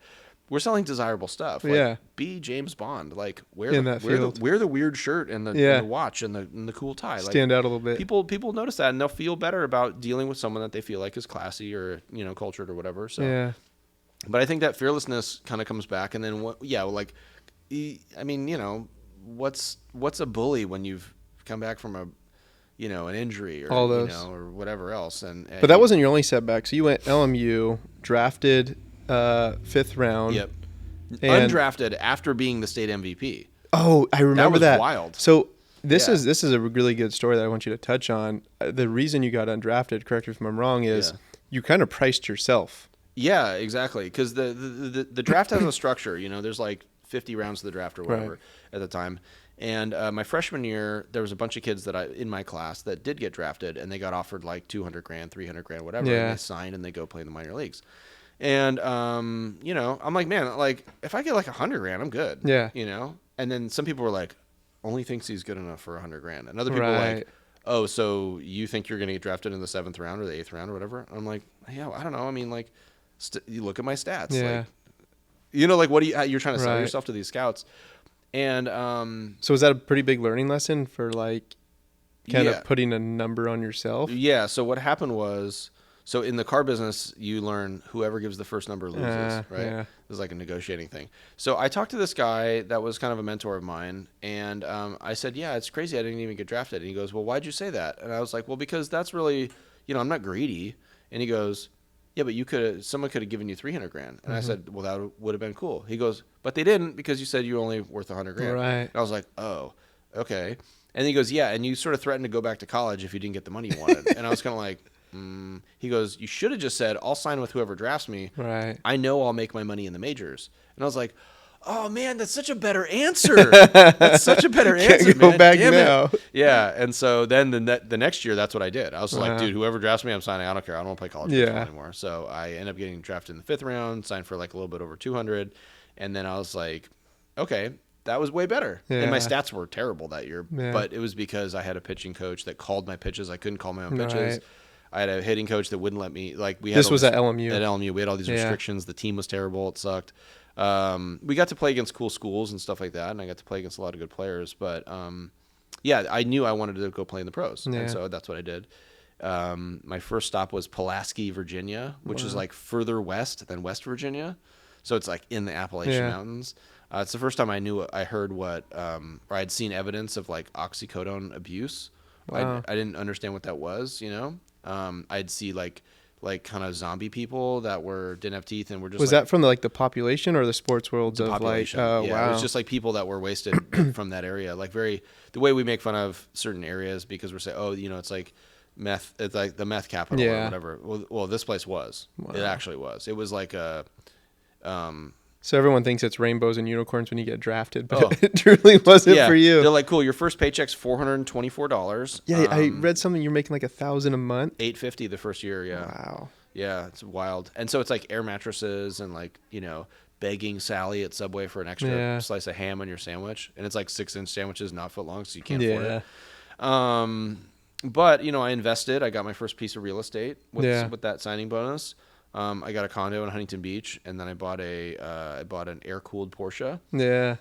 We're selling desirable stuff. Like, be James Bond. Like wear the weird shirt and the watch and the cool tie. Stand out a little bit. People notice that and they'll feel better about dealing with someone that they feel like is classy or, cultured or whatever. So but I think that fearlessness kind of comes back, and then what's a bully when you've come back from an injury or or whatever else, but that wasn't your only setback. So you went LMU, drafted 5th round. Yep. Undrafted after being the state MVP. Oh, I remember that. Was wild. So this is a really good story that I want you to touch on. The reason you got undrafted, correct me if I'm wrong, is you kind of priced yourself. Yeah, exactly. Because the draft has a structure. There's like 50 rounds of the draft or whatever at the time. And my freshman year, there was a bunch of kids in my class that did get drafted, and they got offered like $200,000, $300,000, whatever, and they signed and they go play in the minor leagues. And you know, I'm like, man, like if I get like $100,000, I'm good. Yeah. You know. And then some people were like, only thinks he's good enough for $100,000. And other people were like, oh, so you think you're going to get drafted in the 7th round or the 8th round or whatever? And I'm like, yeah, I don't know. I mean, like, you look at my stats. Yeah. Like, you know, like what you're trying to sell yourself to these scouts. And so was that a pretty big learning lesson for like kind of putting a number on yourself? Yeah. So what happened was, so in the car business, you learn whoever gives the first number loses, right? Yeah. It's like a negotiating thing. So I talked to this guy that was kind of a mentor of mine, and I said, yeah, it's crazy I didn't even get drafted. And he goes, well, why'd you say that? And I was like, well, because that's really, you know, I'm not greedy. And he goes, yeah, but someone could have given you $300,000. And I said, well, that would have been cool. He goes, but they didn't because you said you were only worth $100,000. Right. And I was like, oh, okay. And he goes, yeah, and you sort of threatened to go back to college if you didn't get the money you wanted. And I was kind of like, He goes, you should have just said, I'll sign with whoever drafts me. Right. I know I'll make my money in the majors. And I was like, oh, man, that's such a better answer. That's such a better answer, Can't go man. back Damn now. it. Yeah, and so then the next year, that's what I did. I was like, dude, whoever drafts me, I'm signing. I don't care. I don't want to play college baseball anymore. So I ended up getting drafted in the 5th round, signed for like a little bit over 200. And then I was like, okay, that was way better. Yeah. And my stats were terrible that year. Yeah. But it was because I had a pitching coach that called my pitches. I couldn't call my own pitches. Right. I had a hitting coach that wouldn't let me. Like this was at LMU. At LMU, we had all these restrictions. The team was terrible. It sucked. We got to play against cool schools and stuff like that, and I got to play against a lot of good players. But yeah, I knew I wanted to go play in the pros, and so that's what I did. My first stop was Pulaski, Virginia, which is like further west than West Virginia, so it's like in the Appalachian Mountains. It's the first time I heard what, or I'd seen evidence of like oxycodone abuse. Wow. I didn't understand what that was, you know. I'd see like kind of zombie people that didn't have teeth and were just. Was that from the population or the sports world? The population. Wow. It was just like people that were wasted from that area. Like the way we make fun of certain areas because we're saying, oh, you know, it's like meth. It's like the meth capital or whatever. Well, this place was. Wow. It actually was. It was like a. So everyone thinks it's rainbows and unicorns when you get drafted, but it truly wasn't for you. They're like, cool, your first paycheck's $424. Yeah, I read something you're making like $1,000 a month. $850 the first year, yeah. Wow. Yeah, it's wild. And so it's like air mattresses and like, you know, begging Sally at Subway for an extra slice of ham on your sandwich. And it's like 6-inch sandwiches, not foot long, so you can't afford it. But, you know, I invested. I got my first piece of real estate with that signing bonus. I got a condo in Huntington Beach, and then I bought an air-cooled Porsche. Yeah.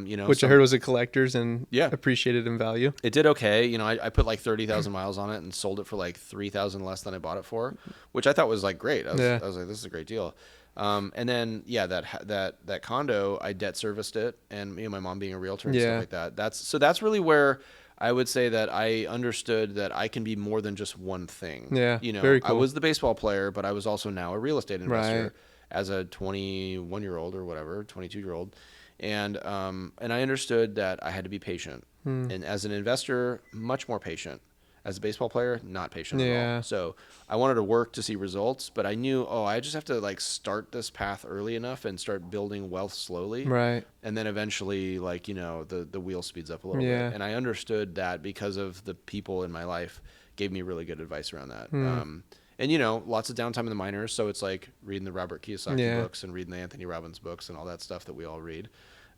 You know, which I heard was a collector's and appreciated in value. It did okay. You know, I put like 30,000 miles on it and sold it for like 3,000 less than I bought it for, which I thought was like great. I was like, this is a great deal. And then that condo, I debt serviced it, and you know, my mom being a realtor and stuff like that. That's really where I would say that I understood that I can be more than just one thing. Yeah, you know, very cool. I was the baseball player, but I was also now a real estate investor as a 21-year-old or whatever, 22-year-old, and I understood that I had to be patient. And as an investor, much more patient. As a baseball player, not patient at all. So I wanted to work to see results, but I knew, I just have to like start this path early enough and start building wealth slowly. Right. And then eventually, like, you know, the wheel speeds up a little bit. And I understood that because of the people in my life gave me really good advice around that. And, you know, lots of downtime in the minors. So it's like reading the Robert Kiyosaki books and reading the Anthony Robbins books and all that stuff that we all read.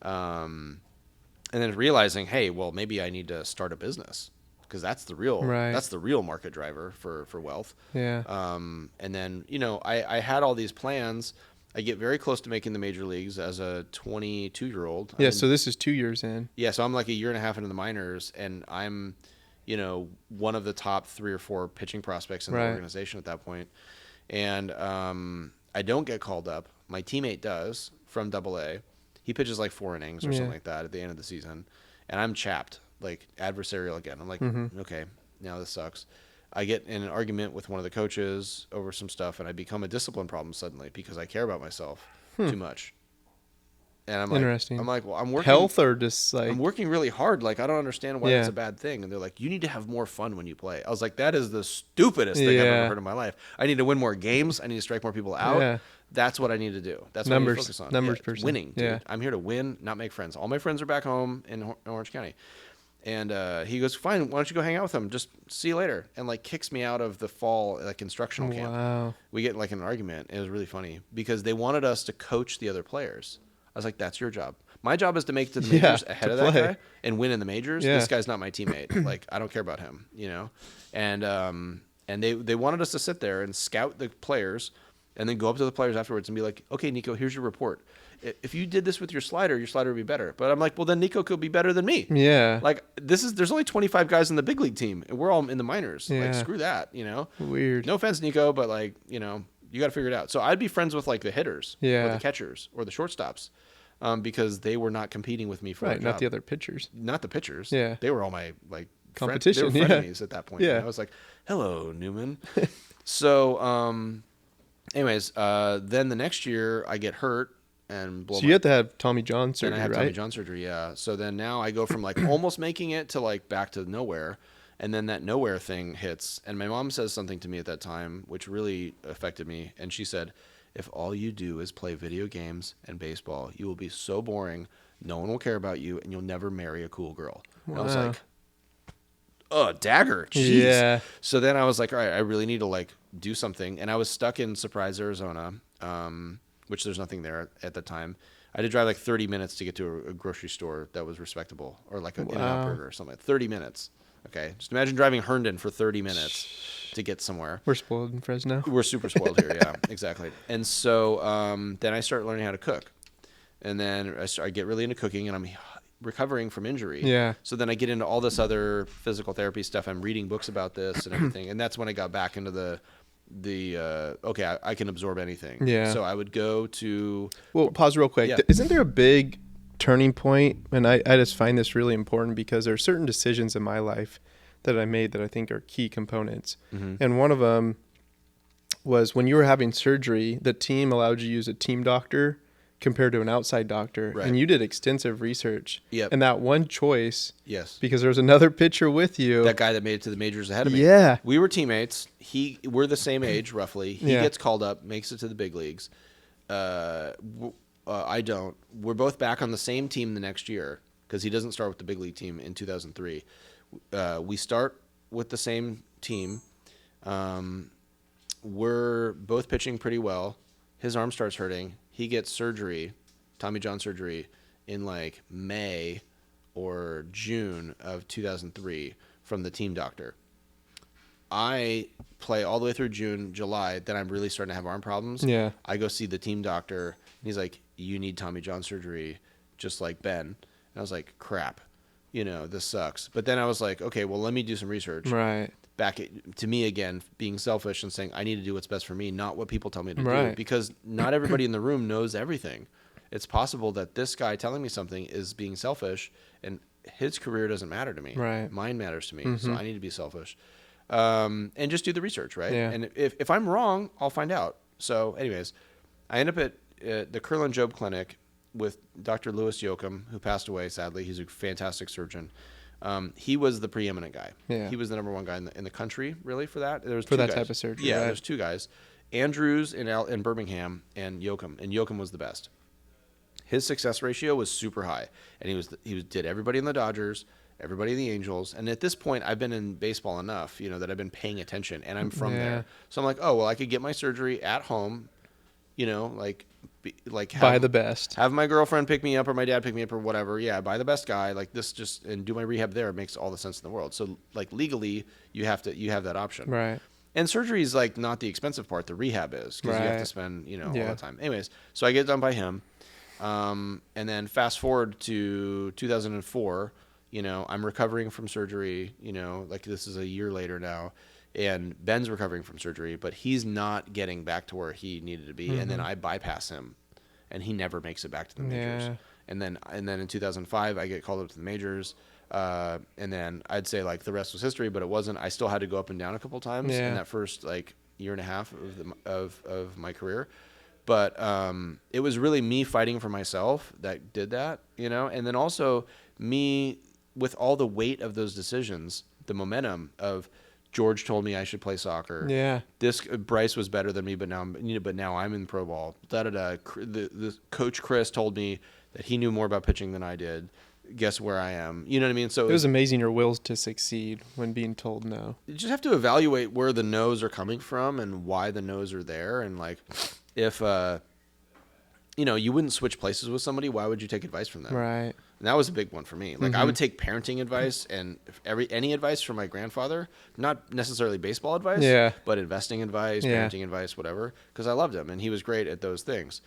And then realizing, hey, well, maybe I need to start a business. Because that's the real market driver for wealth. Yeah. And then, you know, I had all these plans. I get very close to making the major leagues as a 22-year-old. Yeah. So this is 2 years in. Yeah. So I'm like a year and a half into the minors, and I'm, you know, one of the top 3 or 4 pitching prospects in the organization at that point. And I don't get called up. My teammate does from AA. He pitches like 4 innings or something like that at the end of the season, and I'm chapped. Like adversarial again. I'm like, okay, now this sucks. I get in an argument with one of the coaches over some stuff, and I become a discipline problem suddenly because I care about myself too much. And I'm Interesting. like, well, I'm working health or just like I'm working really hard. Like, I don't understand why Yeah. that's a bad thing. And they're like, you need to have more fun when you play. I was like, that is the stupidest thing I've Yeah. ever heard in my life. I need to win more games. I need to strike more people out. Yeah. That's what I need to do. That's what I need to Numbers- focus on. numbers It's person. winning, dude. Yeah. I'm here to win, not make friends. All my friends are back home in Orange County. And he goes, fine, why don't you go hang out with them? Just see you later. And like kicks me out of the fall like instructional camp. Wow. We get like an argument. It was really funny because they wanted us to coach the other players. I was like, that's your job. My job is to make it to the Yeah, majors ahead to of that play. guy and win in the majors. Yeah. This guy's not my teammate. Like, I don't care about him, And they wanted us to sit there and scout the players and then go up to the players afterwards and be like, okay, Nico, here's your report. If you did this with your slider would be better. But I'm like, well, then Nico could be better than me. Yeah. Like, there's only 25 guys in the big league team and we're all in the minors. Yeah. Like, screw that, Weird. No offense, Nico, but like, you got to figure it out. So I'd be friends with like the hitters or Yeah. the catchers or the shortstops. Because they were not competing with me for a Right. Not job. the other pitchers. Not the pitchers. Yeah. They were all my like Competition, they were yeah. frenemies at that point. Yeah. I was like, hello, Newman. So, anyways, then the next year I get hurt and blow So my you had to have Tommy John and surgery, I have right? Tommy John surgery, yeah. So then now I go from like almost making it to like back to nowhere. And then that nowhere thing hits. And my mom says something to me at that time, which really affected me. And she said, if all you do is play video games and baseball, you will be so boring. No one will care about you and you'll never marry a cool girl. And I was Wow. like, oh, dagger. Jeez. Yeah. So then I was like, all right, I really need to like do something. And I was stuck in Surprise, Arizona, which there's nothing there at the time. I had to drive like 30 minutes to get to a grocery store that was respectable or like an In-N-Out burger or something. 30 minutes. Okay. Just imagine driving Herndon for 30 minutes to get somewhere. We're spoiled in Fresno. We're super spoiled here. Yeah, exactly. And so then I start learning how to cook. And then I get really into cooking and I'm recovering from injury. Yeah. So then I get into all this other physical therapy stuff. I'm reading books about this and everything. And that's when I got back into I can absorb anything. Yeah. So I would go to Well, pause real quick. Yeah. Isn't there a big turning point? And I just find this really important because there are certain decisions in my life that I made that I think are key components. Mm-hmm. And one of them was when you were having surgery, the team allowed you to use a team doctor compared to an outside doctor. Right. And you did extensive research. Yep. And that one choice, yes. because there was another pitcher with you. That guy that made it to the majors ahead of me. Yeah. We were teammates. We're the same age, roughly. He Yeah. gets called up, makes it to the big leagues. I don't. We're both back on the same team the next year because he doesn't start with the big league team in 2003. We start with the same team. We're both pitching pretty well. His arm starts hurting. He gets surgery, Tommy John surgery, in like May or June of 2003 from the team doctor. I play all the way through June, July. Then I'm really starting to have arm problems. Yeah. I go see the team doctor. And he's like, you need Tommy John surgery, just like Ben. And I was like, crap, this sucks. But then I was like, okay, well, let me do some research. Right. Back to me again, being selfish and saying I need to do what's best for me, not what people tell me to do. Right. Because not everybody in the room knows everything. It's possible that this guy telling me something is being selfish and his career doesn't matter to me. Right. Mine matters to me. Mm-hmm. So I need to be selfish. And just do the research, right? Yeah. And if I'm wrong, I'll find out. So anyways, I end up at the Kerlin Job Clinic with Dr. Louis Yoakum, who passed away, sadly. He's a fantastic surgeon. He was the preeminent guy. Yeah. He was the number one guy in the country, really, for that. There was For two that guys. type of surgery, Yeah, right. there's two guys. Andrews in Birmingham and Yoakum was the best. His success ratio was super high, and he did everybody in the Dodgers, everybody in the Angels, and at this point, I've been in baseball enough, that I've been paying attention, and I'm from Yeah. there. So I'm like, oh well, I could get my surgery at home, Buy the best. have my girlfriend pick me up or my dad pick me up or whatever. Yeah, buy the best guy like this, and do my rehab there. It makes all the sense in the world. So like legally, you have that option. Right. And surgery is like not the expensive part. The rehab is because you have Right. to spend all Yeah. the time. Anyways, so I get it done by him, and then fast forward to 2004. I'm recovering from surgery. Like this is a year later now, and Ben's recovering from surgery, but he's not getting back to where he needed to be. And then I bypass him, and he never makes it back to the majors. Yeah. And then in 2005, I get called up to the majors. And then I'd say like the rest was history, but it wasn't. I still had to go up and down a couple times Yeah. in that first like year and a half of my career. But it was really me fighting for myself that did that, and then also me with all the weight of those decisions, the momentum of George told me I should play soccer. Yeah. This Bryce was better than me, but now I'm in pro ball. The coach Chris told me that he knew more about pitching than I did. Guess where I am? You know what I mean? So it was amazing your will to succeed when being told no. You just have to evaluate where the no's are coming from and why the no's are there. And like, if you wouldn't switch places with somebody, why would you take advice from them? Right. And that was a big one for me. Like I would take parenting advice and any advice from my grandfather, not necessarily baseball advice, but investing advice, parenting advice, whatever, because I loved him and he was great at those things.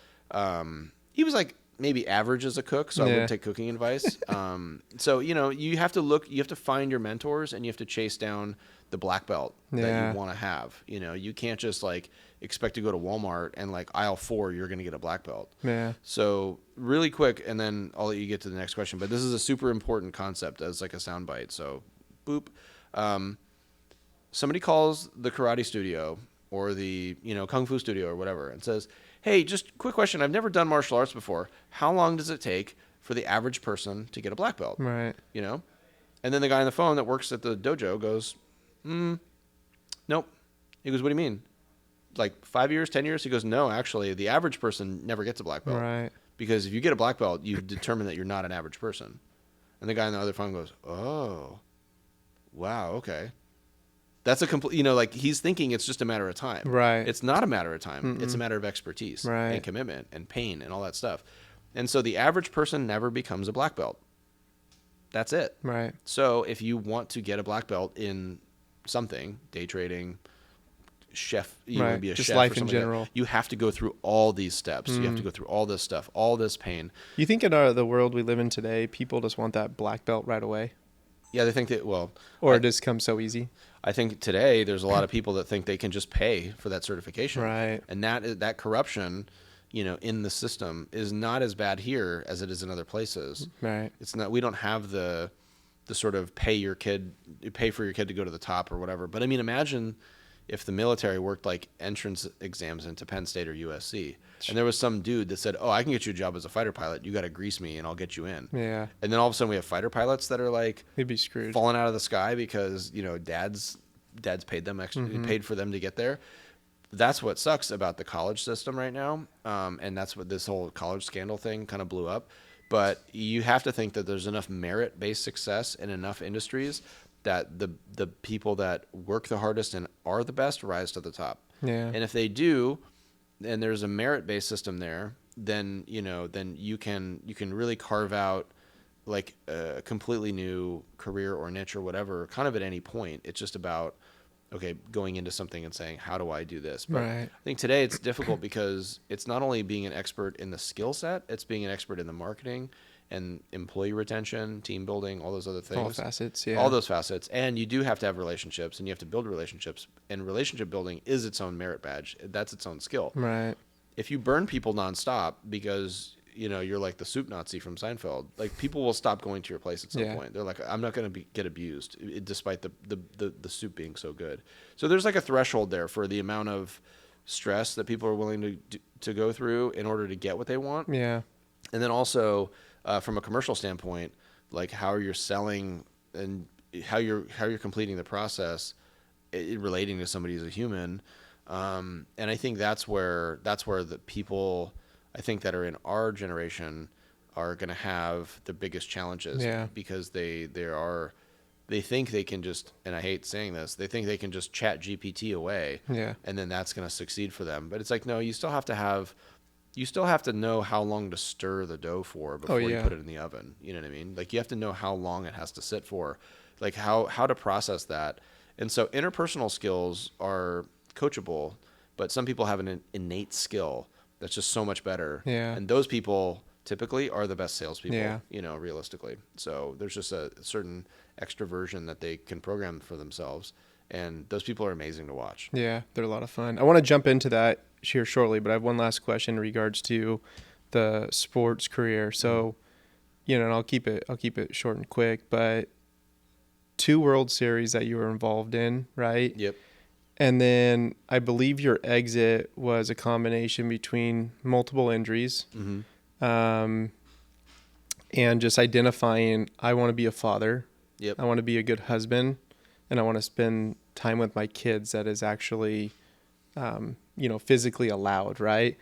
He was like maybe average as a cook, so I wouldn't take cooking advice. So you have to find your mentors and you have to chase down the black belt that you want to have. You can't just like expect to go to Walmart and like aisle 4 you're going to get a black belt. Yeah. So really quick, and then I'll let you get to the next question, but this is a super important concept as like a soundbite. So boop. Somebody calls the karate studio or the kung fu studio or whatever and says, hey, just quick question, I've never done martial arts before, how long does it take for the average person to get a black belt? Right. And then the guy on the phone that works at the dojo goes, nope. He goes, what do you mean? Like 5 years, 10 years? He goes, no, actually, the average person never gets a black belt. Right. Because if you get a black belt, you determine that you're not an average person. And the guy on the other phone goes, oh, wow, okay. That's a complete, like he's thinking it's just a matter of time. Right. It's not a matter of time. It's a matter of expertise and commitment and pain and all that stuff. And so the average person never becomes a black belt. That's it. Right. So if you want to get a black belt in something, day trading, chef, you want to be a just chef life or in something general. like that, you have to go through all these steps. You have to go through all this stuff, all this pain. You think in the world we live in today, people just want that black belt right away? Yeah, they think that, or it just comes so easy. I think today there's a lot of people that think they can just pay for that certification. Right. And that corruption, in the system is not as bad here as it is in other places. Right. It's not, we don't have the sort of pay for your kid to go to the top or whatever. But I mean, imagine if the military worked like entrance exams into Penn State or USC, and there was some dude that said, oh, I can get you a job as a fighter pilot. You got to grease me and I'll get you in. Yeah. And then all of a sudden we have fighter pilots that are like, they'd be screwed, falling out of the sky because, dad's paid them extra, paid for them to get there. That's what sucks about the college system right now. And that's what this whole college scandal thing kind of blew up. But you have to think that there's enough merit-based success in enough industries that the people that work the hardest and are the best rise to the top. Yeah. And if they do, and there's a merit-based system there, then then you can really carve out like a completely new career or niche or whatever, kind of at any point. It's just about going into something and saying, how do I do this? But right. I think today it's difficult because it's not only being an expert in the skill set, it's being an expert in the marketing and employee retention, team building, all those other things. All facets, yeah. All those facets. And you do have to have relationships and you have to build relationships. And relationship building is its own merit badge. That's its own skill. Right. If you burn people nonstop because you're like the soup Nazi from Seinfeld, like people will stop going to your place at some point. They're like, I'm not going to get abused despite the soup being so good. So there's like a threshold there for the amount of stress that people are willing to go through in order to get what they want. Yeah. And then also from a commercial standpoint, like how you're selling and how you're completing the process, relating to somebody as a human. And I think that's where the people, I think, that are in our generation are going to have the biggest challenges. Yeah. Because they think they can just, and I hate saying this, they think they can just chat GPT away. Yeah. And then that's going to succeed for them. But it's like, no, you still have to know how long to stir the dough for before you put it in the oven. You know what I mean? Like you have to know how long it has to sit for, like how to process that. And so interpersonal skills are coachable, but some people have an innate skill that's just so much better. Yeah. And those people typically are the best salespeople, yeah. Realistically. So there's just a certain extroversion that they can program for themselves. And those people are amazing to watch. Yeah, they're a lot of fun. I want to jump into that here shortly, but I have one last question in regards to the sports career. So, and I'll keep it short and quick, but 2 World Series that you were involved in, right? Yep. And then I believe your exit was a combination between multiple injuries, and just identifying, I want to be a father. Yep. I want to be a good husband, and I want to spend time with my kids that is actually, physically allowed, right?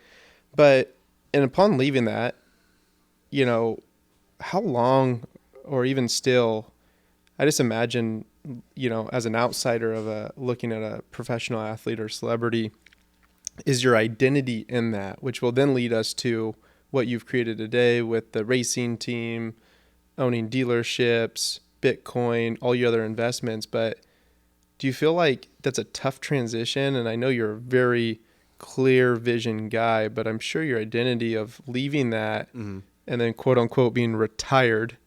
And upon leaving that, how long, or even still, I just imagine, as an outsider looking at a professional athlete or celebrity, is your identity in that, which will then lead us to what you've created today with the racing team, owning dealerships, Bitcoin, all your other investments. But do you feel like that's a tough transition? And I know you're a very clear vision guy, but I'm sure your identity of leaving that and then quote unquote being retired,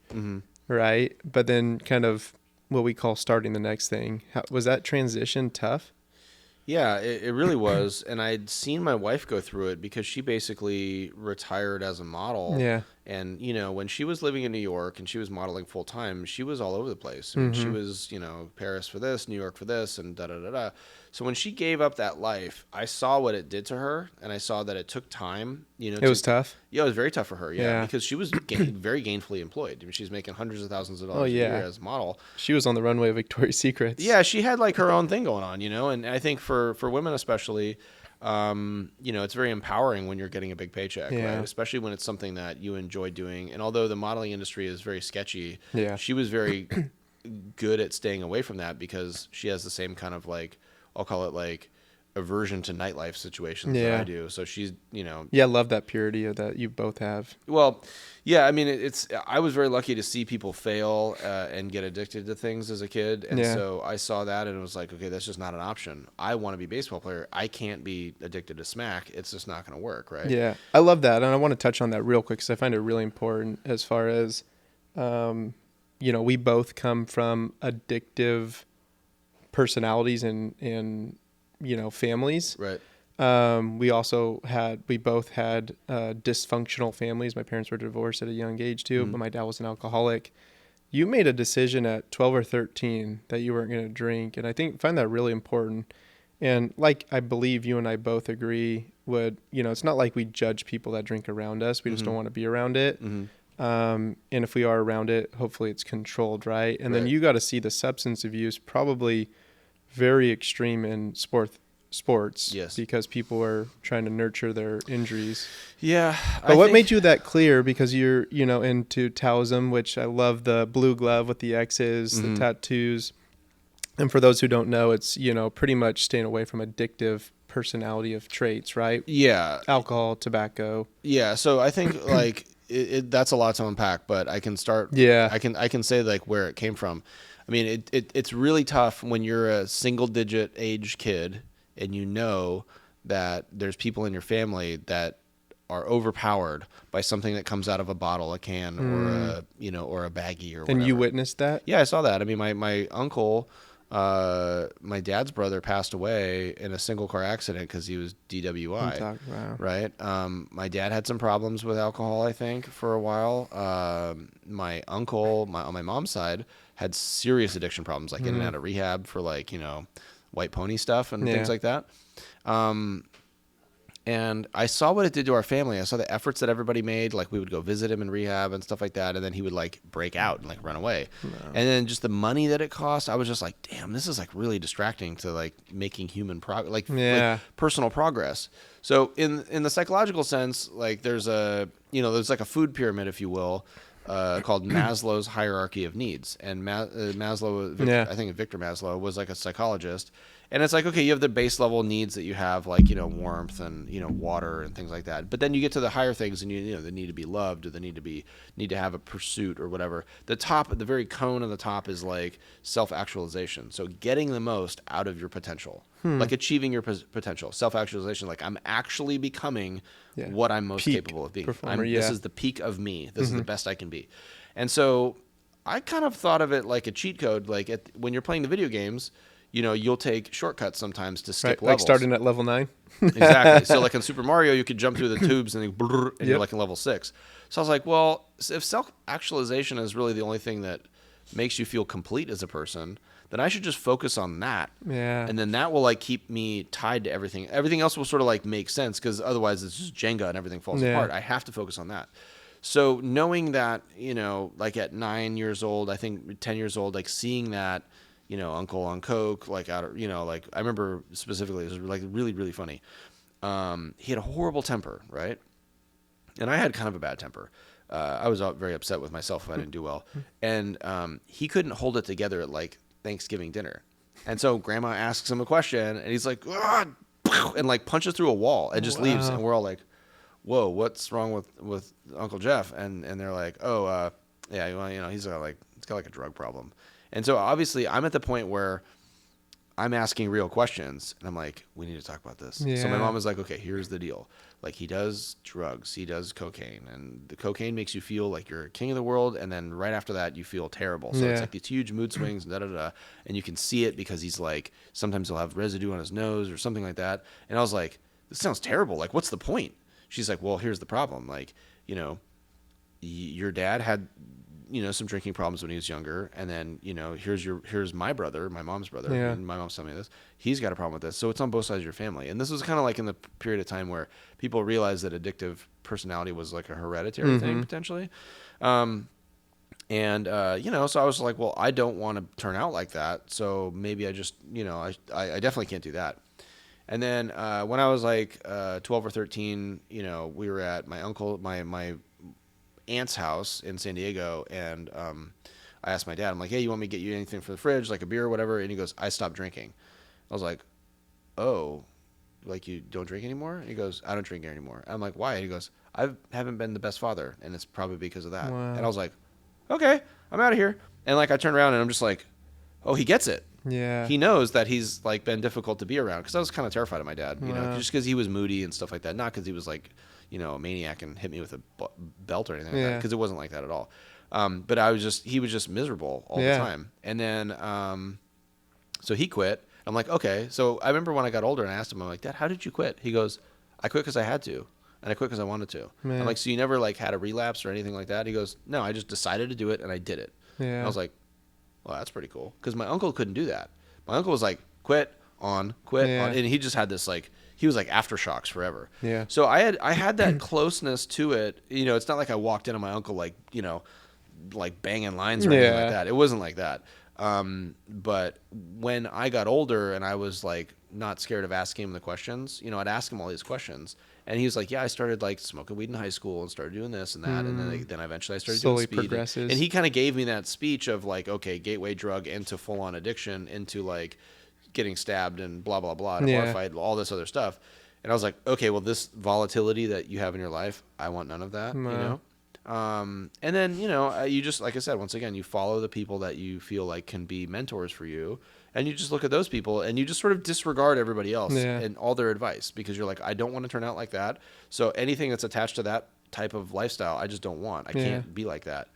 right? But then kind of what we call starting the next thing. Was that transition tough? Yeah, it really was. And I'd seen my wife go through it because she basically retired as a model. Yeah. And, when she was living in New York and she was modeling full time, she was all over the place. I mean, she was, Paris for this, New York for this, and da-da-da-da. So when she gave up that life, I saw what it did to her, and I saw that it took time. It was tough? Yeah, it was very tough for her, because she was very gainfully employed. I mean, she's making hundreds of thousands of dollars a year as a model. She was on the runway of Victoria's Secrets. Yeah, she had like her own thing going on, and I think for women especially, it's very empowering when you're getting a big paycheck, right? Especially when it's something that you enjoy doing. And although the modeling industry is very sketchy, she was very good at staying away from that because she has the same kind of I'll call it aversion to nightlife situations that I do. So she's, Yeah, I love that purity that you both have. Well, yeah, I mean, I was very lucky to see people fail and get addicted to things as a kid. And so I saw that and it was like, okay, that's just not an option. I want to be a baseball player. I can't be addicted to smack. It's just not going to work, right? Yeah, I love that. And I want to touch on that real quick because I find it really important as far as, we both come from addictive personalities and families. Right. We both had dysfunctional families. My parents were divorced at a young age too, but my dad was an alcoholic. You made a decision at 12 or 13 that you weren't going to drink. And I find that really important. And I believe you and I both agree it's not like we judge people that drink around us. We just don't want to be around it. And if we are around it, hopefully it's controlled, right? And then you got to see the substance abuse probably very extreme in sports, because people are trying to nurture their injuries. Yeah. But what made you that clear? Because you're, into Taoism, which I love the blue glove with the X's, the tattoos. And for those who don't know, it's, pretty much staying away from addictive personality of traits, right? Yeah. Alcohol, tobacco. Yeah. So I think that's a lot to unpack, but I can start. Yeah. I can say where it came from. I mean, it's really tough when you're a single-digit age kid and you know that there's people in your family that are overpowered by something that comes out of a bottle, a can, or a baggie or whatever. And you witnessed that? Yeah, I saw that. I mean, my uncle, my dad's brother passed away in a single-car accident because he was DWI. Wow. Right? My dad had some problems with alcohol, I think, for a while. My uncle, on my mom's side, had serious addiction problems, in and out of rehab for white pony stuff and things like that. And I saw what it did to our family. I saw the efforts that everybody made. We would go visit him in rehab and stuff like that. And then he would break out and run away. No. And then just the money that it cost, I was just like, damn, this is really distracting to making human progress, personal progress. So in the psychological sense, there's there's a food pyramid, if you will, called Maslow's hierarchy of needs. And Maslow, I think Victor Maslow, was a psychologist. And it's okay, you have the base level needs that you have, warmth and, water and things like that. But then you get to the higher things and the need to be loved, or the need to have a pursuit or whatever. The very cone of the top is self-actualization. So getting the most out of your potential, achieving your potential, self-actualization. I'm actually becoming what I'm most capable of being. This is the peak of me. This is the best I can be. And so I kind of thought of it like a cheat code. When you're playing the video games, you'll take shortcuts sometimes to skip levels. Starting at level 9? Exactly. So in Super Mario, you could jump through the tubes and then you're in level 6. So I was like, well, if self-actualization is really the only thing that makes you feel complete as a person, then I should just focus on that. Yeah. And then that will like keep me tied to everything. Everything else will sort of like make sense, because otherwise it's just Jenga and everything falls apart. I have to focus on that. So knowing that, like at 9 years old, I think 10 years old, like seeing that, uncle on coke, like out of, like I remember specifically, it was like really, really funny. He had a horrible temper, right? And I had kind of a bad temper. I was very upset with myself if I didn't do well. And he couldn't hold it together at like Thanksgiving dinner. And so grandma asks him a question and he's like, and like punches through a wall and just leaves. And we're all like, whoa, what's wrong with Uncle Jeff? And they're like, oh, yeah, well, he's got like a drug problem. And so obviously I'm at the point where I'm asking real questions and I'm like, we need to talk about this. Yeah. So my mom was like, okay, here's the deal. Like, he does drugs, he does cocaine, and the cocaine makes you feel like you're king of the world, and then right after that you feel terrible. So it's like these huge mood swings, and you can see it because he's like, sometimes he'll have residue on his nose or something like that. And I was like, this sounds terrible. Like, what's the point? She's like, well, here's the problem. Like, your dad had, some drinking problems when he was younger. And then, here's my brother, my mom's brother. Yeah. And my mom's telling me this. He's got a problem with this. So it's on both sides of your family. And this was kind of like in the period of time where people realized that addictive personality was like a hereditary thing potentially. So I was like, well, I don't want to turn out like that. So maybe I just, I definitely can't do that. And then when I was like 12 or 13, we were at my aunt's house in San Diego, and I asked my dad, I'm like, hey, you want me to get you anything for the fridge, like a beer or whatever? And he goes, I stopped drinking. I was like, oh, like you don't drink anymore? And he goes, I don't drink anymore. I'm like, why? And he goes, I haven't been the best father, and it's probably because of that. Wow. And I was like, okay, I'm out of here. And like I turned around and I'm just like, oh, he gets it. Yeah. He knows that he's like been difficult to be around, because I was kind of terrified of my dad, just because he was moody and stuff like that. Not because he was like, a maniac and hit me with a belt or anything like that, because it wasn't like that at all. But he was just miserable all the time. And then, so he quit. I'm like, okay. So I remember when I got older and I asked him, I'm like, Dad, how did you quit? He goes, I quit because I had to. And I quit because I wanted to. Man. I'm like, so you never like had a relapse or anything like that? He goes, no, I just decided to do it and I did it. Yeah. And I was like, well, that's pretty cool. Because my uncle couldn't do that. My uncle was like, quit on. And he just had this like, he was like aftershocks forever. Yeah. So I had that closeness to it. It's not like I walked in on my uncle like, like banging lines or anything like that. It wasn't like that. But when I got older and I was like not scared of asking him the questions, I'd ask him all these questions. And he was like, yeah, I started like smoking weed in high school and started doing this and that. And then eventually I started Slowly doing speed. progresses. And he kind of gave me that speech of like, okay, gateway drug into full on addiction, into like getting stabbed and blah, blah, blah, in a bar fight, all this other stuff. And I was like, okay, well, this volatility that you have in your life, I want none of that, and then, you just, like I said, once again, you follow the people that you feel like can be mentors for you. And you just look at those people and you just sort of disregard everybody else and all their advice, because you're like, I don't want to turn out like that. So anything that's attached to that type of lifestyle, I just don't want. I can't be like that.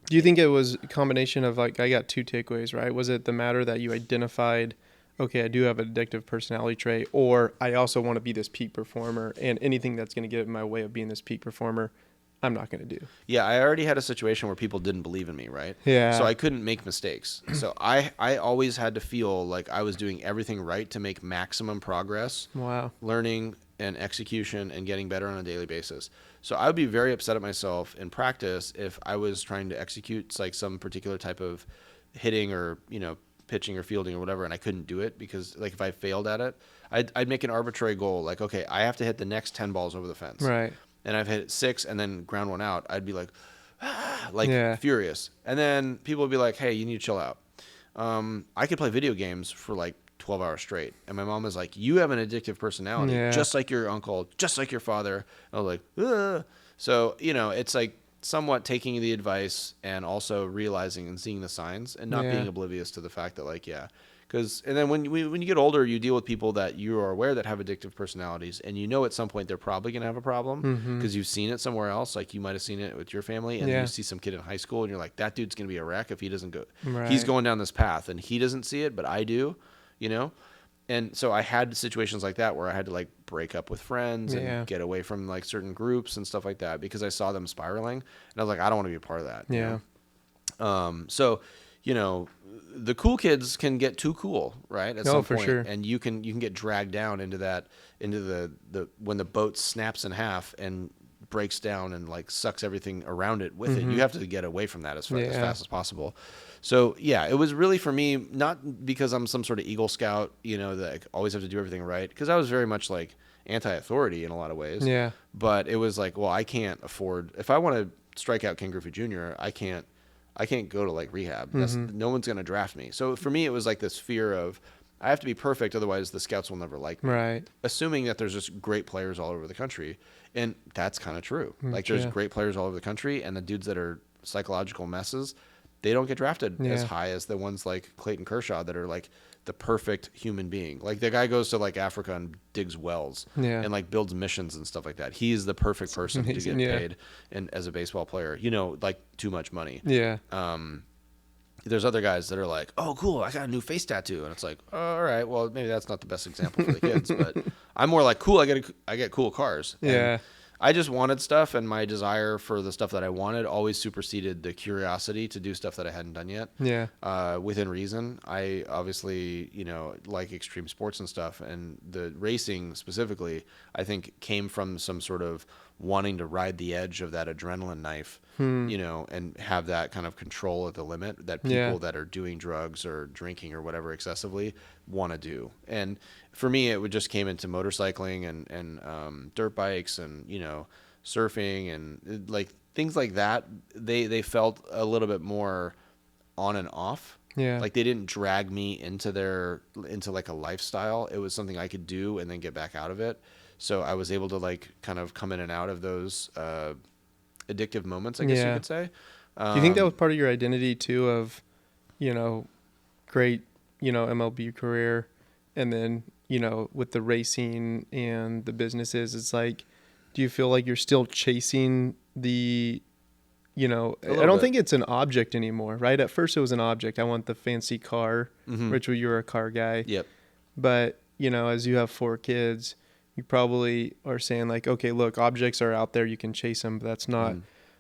Do you think it was a combination of like, I got two takeaways, right? Was it the matter that you identified, okay, I do have an addictive personality trait, or I also want to be this peak performer, and anything that's going to get in my way of being this peak performer, I'm not going to do. Yeah, I already had a situation where people didn't believe in me, right? Yeah. So I couldn't make mistakes. So I always had to feel like I was doing everything right to make maximum progress. Wow. Learning and execution and getting better on a daily basis. So I would be very upset at myself in practice if I was trying to execute like some particular type of hitting or, pitching or fielding or whatever, and I couldn't do it because like if I failed at it, I'd make an arbitrary goal. Like, okay, I have to hit the next 10 balls over the fence. Right. And I've hit 6 and then ground one out. I'd be like, furious. And then people would be like, hey, you need to chill out. I could play video games for like 12 hours straight. And my mom was like, you have an addictive personality, just like your uncle, just like your father. And I was like, ugh. So, it's like somewhat taking the advice and also realizing and seeing the signs and not being oblivious to the fact that like, and then when you get older, you deal with people that you are aware that have addictive personalities, and at some point they're probably going to have a problem because you've seen it somewhere else. Like you might have seen it with your family, and you see some kid in high school, and you're like, that dude's going to be a wreck if he doesn't go. Right. He's going down this path, and he doesn't see it, but I do, And so I had situations like that where I had to like break up with friends and get away from like certain groups and stuff like that because I saw them spiraling, and I was like, I don't want to be a part of that. Yeah. So, the cool kids can get too cool, right? At some for point, sure. and you can get dragged down into the when the boat snaps in half and breaks down and like sucks everything around it with it. You have to get away from that as fast as possible. So yeah, it was really for me, not because I'm some sort of Eagle Scout, that I always have to do everything right, because I was very much like anti-authority in a lot of ways. Yeah. But it was like, well, I can't afford, if I want to strike out Ken Griffey Jr., I can't go to like rehab. No one's going to draft me. So for me, it was like this fear of, I have to be perfect, otherwise the scouts will never like me. Right. Assuming that there's just great players all over the country. And that's kind of true. Like there's great players all over the country, and the dudes that are psychological messes, they don't get drafted as high as the ones like Clayton Kershaw that are like the perfect human being. Like the guy goes to like Africa and digs wells and like builds missions and stuff like that. He's the perfect person to get paid and as a baseball player, like too much money. Yeah. There's other guys that are like, oh, cool, I got a new face tattoo. And it's like, oh, all right, well, maybe that's not the best example for the kids. But I'm more like, cool, I get cool cars. Yeah. And I just wanted stuff, and my desire for the stuff that I wanted always superseded the curiosity to do stuff that I hadn't done yet. Yeah. Within reason. I obviously, like extreme sports and stuff. And the racing specifically, I think, came from some sort of wanting to ride the edge of that adrenaline knife, and have that kind of control at the limit that people that are doing drugs or drinking or whatever excessively want to do. And for me, it would just came into motorcycling and dirt bikes and, surfing and like things like that. They felt a little bit more on and off. Yeah. Like they didn't drag me into like a lifestyle. It was something I could do and then get back out of it. So I was able to like kind of come in and out of those addictive moments, I guess you could say. Do you think that was part of your identity too of, great, MLB career, and then, with the racing and the businesses, it's like, do you feel like you're still chasing the, I don't think it's an object anymore, right? At first it was an object. I want the fancy car, which you were a car guy. Yep. But, as you have 4 kids, you probably are saying like, okay, look, objects are out there, you can chase them, but that's not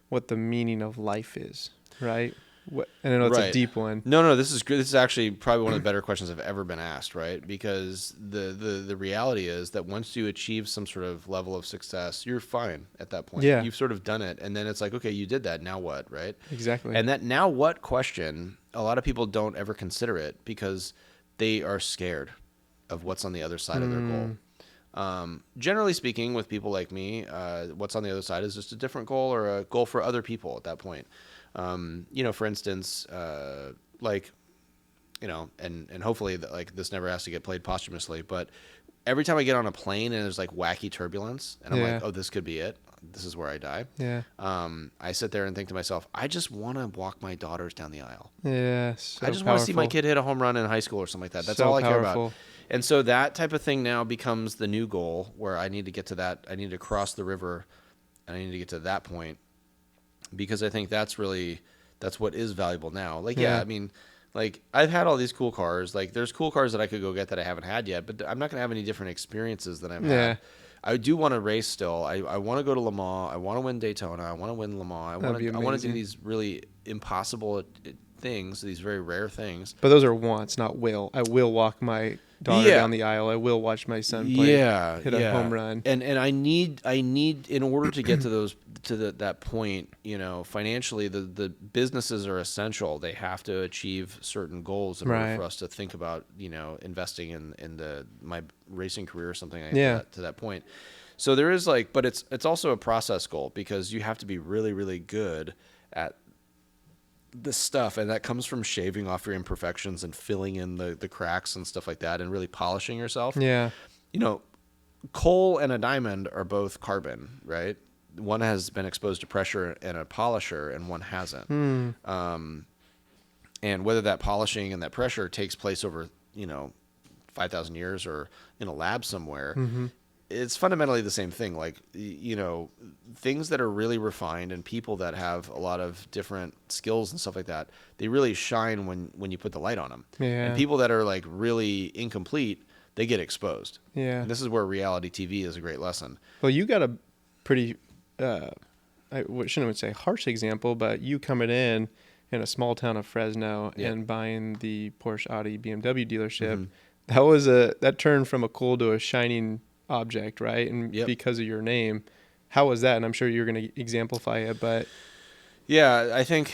what the meaning of life is, right? And I know it's a deep one. No, this is good. This is actually probably one of the better questions I've ever been asked, right? Because the reality is that once you achieve some sort of level of success, you're fine at that point. Yeah. You've sort of done it, and then it's like, okay, you did that, now what, right? Exactly. And that now what question, a lot of people don't ever consider it because they are scared of what's on the other side of their goal. Generally speaking, with people like me, what's on the other side is just a different goal or a goal for other people at that point. For instance, and hopefully like this never has to get played posthumously, but every time I get on a plane and there's like wacky turbulence and I'm like, oh, this could be it. This is where I die. Yeah. I sit there and think to myself, I just want to walk my daughters down the aisle. Yeah. So I just want to see my kid hit a home run in high school or something like that. That's all I care about. And so that type of thing now becomes the new goal where I need to get to that. I need to cross the river and I need to get to that point because I think that's what is valuable now. Like, I mean, like I've had all these cool cars. Like there's cool cars that I could go get that I haven't had yet, but I'm not going to have any different experiences than I've had. I do want to race still. I want to go to Le Mans. I want to win Daytona. I want to win Le Mans. I want to do these really impossible things, these very rare things. But those are wants, not will. I will walk my daughter down the aisle. I will watch my son hit a home run. And I need in order to get to that point, financially the businesses are essential. They have to achieve certain goals in order for us to think about, investing in my racing career or something like that, to that point. So there is but it's also a process goal because you have to be really, really good at this stuff, and that comes from shaving off your imperfections and filling in the cracks and stuff like that and really polishing yourself. Coal and a diamond are both carbon, right? One has been exposed to pressure in a polisher and one hasn't. And whether that polishing and that pressure takes place over 5,000 years or in a lab somewhere, it's fundamentally the same thing. Like, things that are really refined and people that have a lot of different skills and stuff like that, they really shine when you put the light on them. And people that are like really incomplete, they get exposed. And this is where reality TV is a great lesson. Well, you got a pretty, I shouldn't say harsh example, but you coming in in a small town of Fresno Yeah. and buying the Porsche, Audi, BMW dealership. Mm-hmm. That turned from a cool to a shining object, right? And Yep. because of your name, how was that? And I'm sure you're going to exemplify it, but Yeah, I think,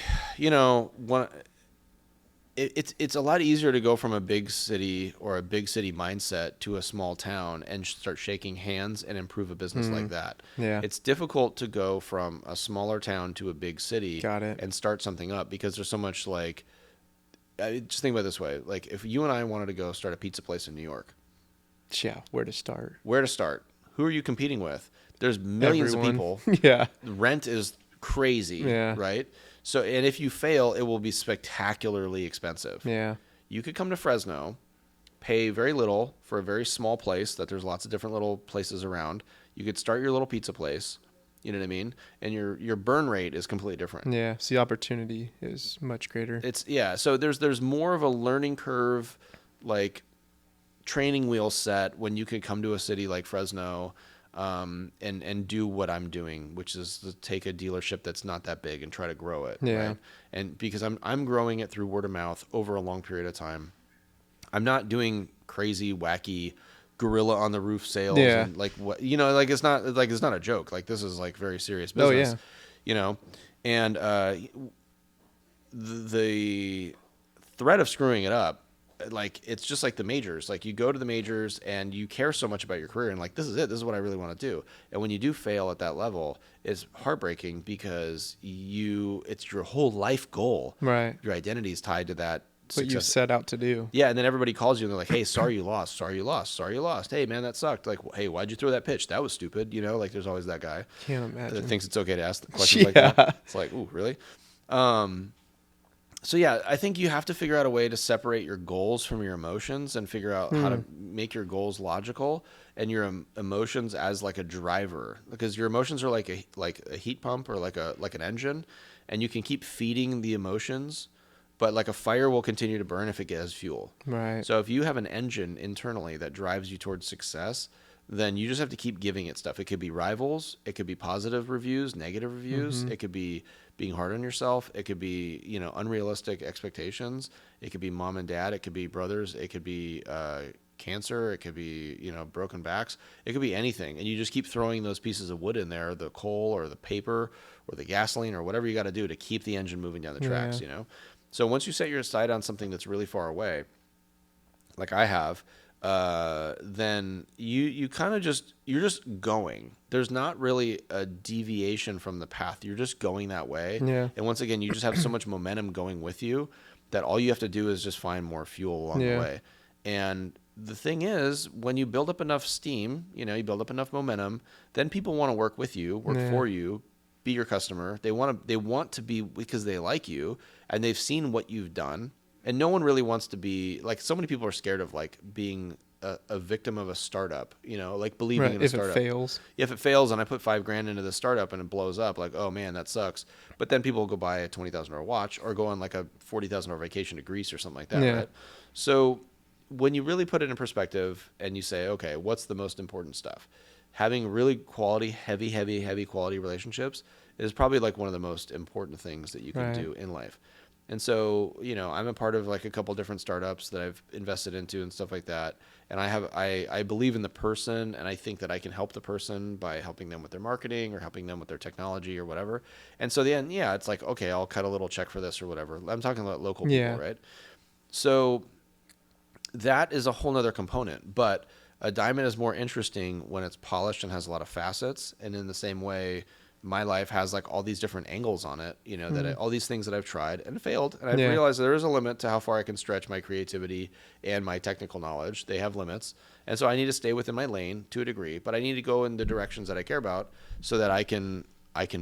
it's a lot easier to go from a big city or a big city mindset to a small town and start shaking hands and improve a business like that. Yeah. It's difficult to go from a smaller town to a big city Got it. and start something up because there's so much just think about it this way. Like if you and I wanted to go start a pizza place in New York, yeah, where to start? where to start? Who are you competing with? There's millions of Everyone. people. Yeah. Rent is crazy, Yeah. right? So, and if you fail, it will be spectacularly expensive. Yeah. You could come to Fresno, pay very little for a very small place that there's lots of different little places around. You could start your little pizza place, you know what I mean? And your burn rate is completely different. Yeah. So the opportunity is much greater. So there's more of a learning curve, like training wheel set when you could come to a city like Fresno, and do what I'm doing, which is to take a dealership that's not that big and try to grow it. Yeah. Right? And because I'm growing it through word of mouth over a long period of time. I'm not doing crazy, wacky gorilla on the roof sales. Yeah. And it's not a joke. Like this is like very serious business. Oh, yeah. And the threat of screwing it up, like it's just like the majors. Like you go to the majors and you care so much about your career and like this is it. This is what I really want to do. And when you do fail at that level, it's heartbreaking because it's your whole life goal. Right. Your identity is tied to that What you success. set out to do. Yeah, and then everybody calls you and they're like, "Hey, sorry you lost. Sorry you lost. Sorry you lost. Hey, man, that sucked. Like, hey, why'd you throw that pitch? That was stupid." Like there's always that guy Can't imagine. that thinks it's okay to ask questions like that. It's like, ooh, really? So yeah, I think you have to figure out a way to separate your goals from your emotions and figure out how to make your goals logical and your emotions as like a driver, because your emotions are like a heat pump or like an engine, and you can keep feeding the emotions, but like a fire will continue to burn if it gets fuel. Right. So if you have an engine internally that drives you towards success, then you just have to keep giving it stuff. It could be rivals. It could be positive reviews, negative reviews. It could be being hard on yourself. It could be, unrealistic expectations. It could be mom and dad. It could be brothers. It could be cancer. It could be, broken backs. It could be anything. And you just keep throwing those pieces of wood in there, the coal or the paper or the gasoline or whatever you got to do to keep the engine moving down the tracks, So once you set your sight on something that's really far away, like I have, then you kind of you're just going. There's not really a deviation from the path. You're just going that way. Yeah. And once again, you just have so much momentum going with you that all you have to do is just find more fuel along the way. And the thing is, when you build up enough steam, you build up enough momentum, then people want to work with you, work for you, be your customer. They want to be because they like you and they've seen what you've done. And no one really wants to be like, so many people are scared of like being a victim of a startup, like believing in a startup. If it fails. If it fails and I put $5,000 into the startup and it blows up, like, oh man, that sucks. But then people will go buy a $20,000 watch or go on like a $40,000 vacation to Greece or something like that, right? So when you really put it in perspective and you say, okay, what's the most important stuff? Having really quality, heavy quality relationships is probably like one of the most important things that you can do in life. And so, I'm a part of like a couple different startups that I've invested into and stuff like that. And I believe in the person, and I think that I can help the person by helping them with their marketing or helping them with their technology or whatever. And so then, it's like, okay, I'll cut a little check for this or whatever. I'm talking about local people, right? So that is a whole nother component, but a diamond is more interesting when it's polished and has a lot of facets. And in the same way, my life has like all these different angles on it, all these things that I've tried and failed. And I've realized there is a limit to how far I can stretch my creativity and my technical knowledge. They have limits. And so I need to stay within my lane to a degree, but I need to go in the directions that I care about so that I can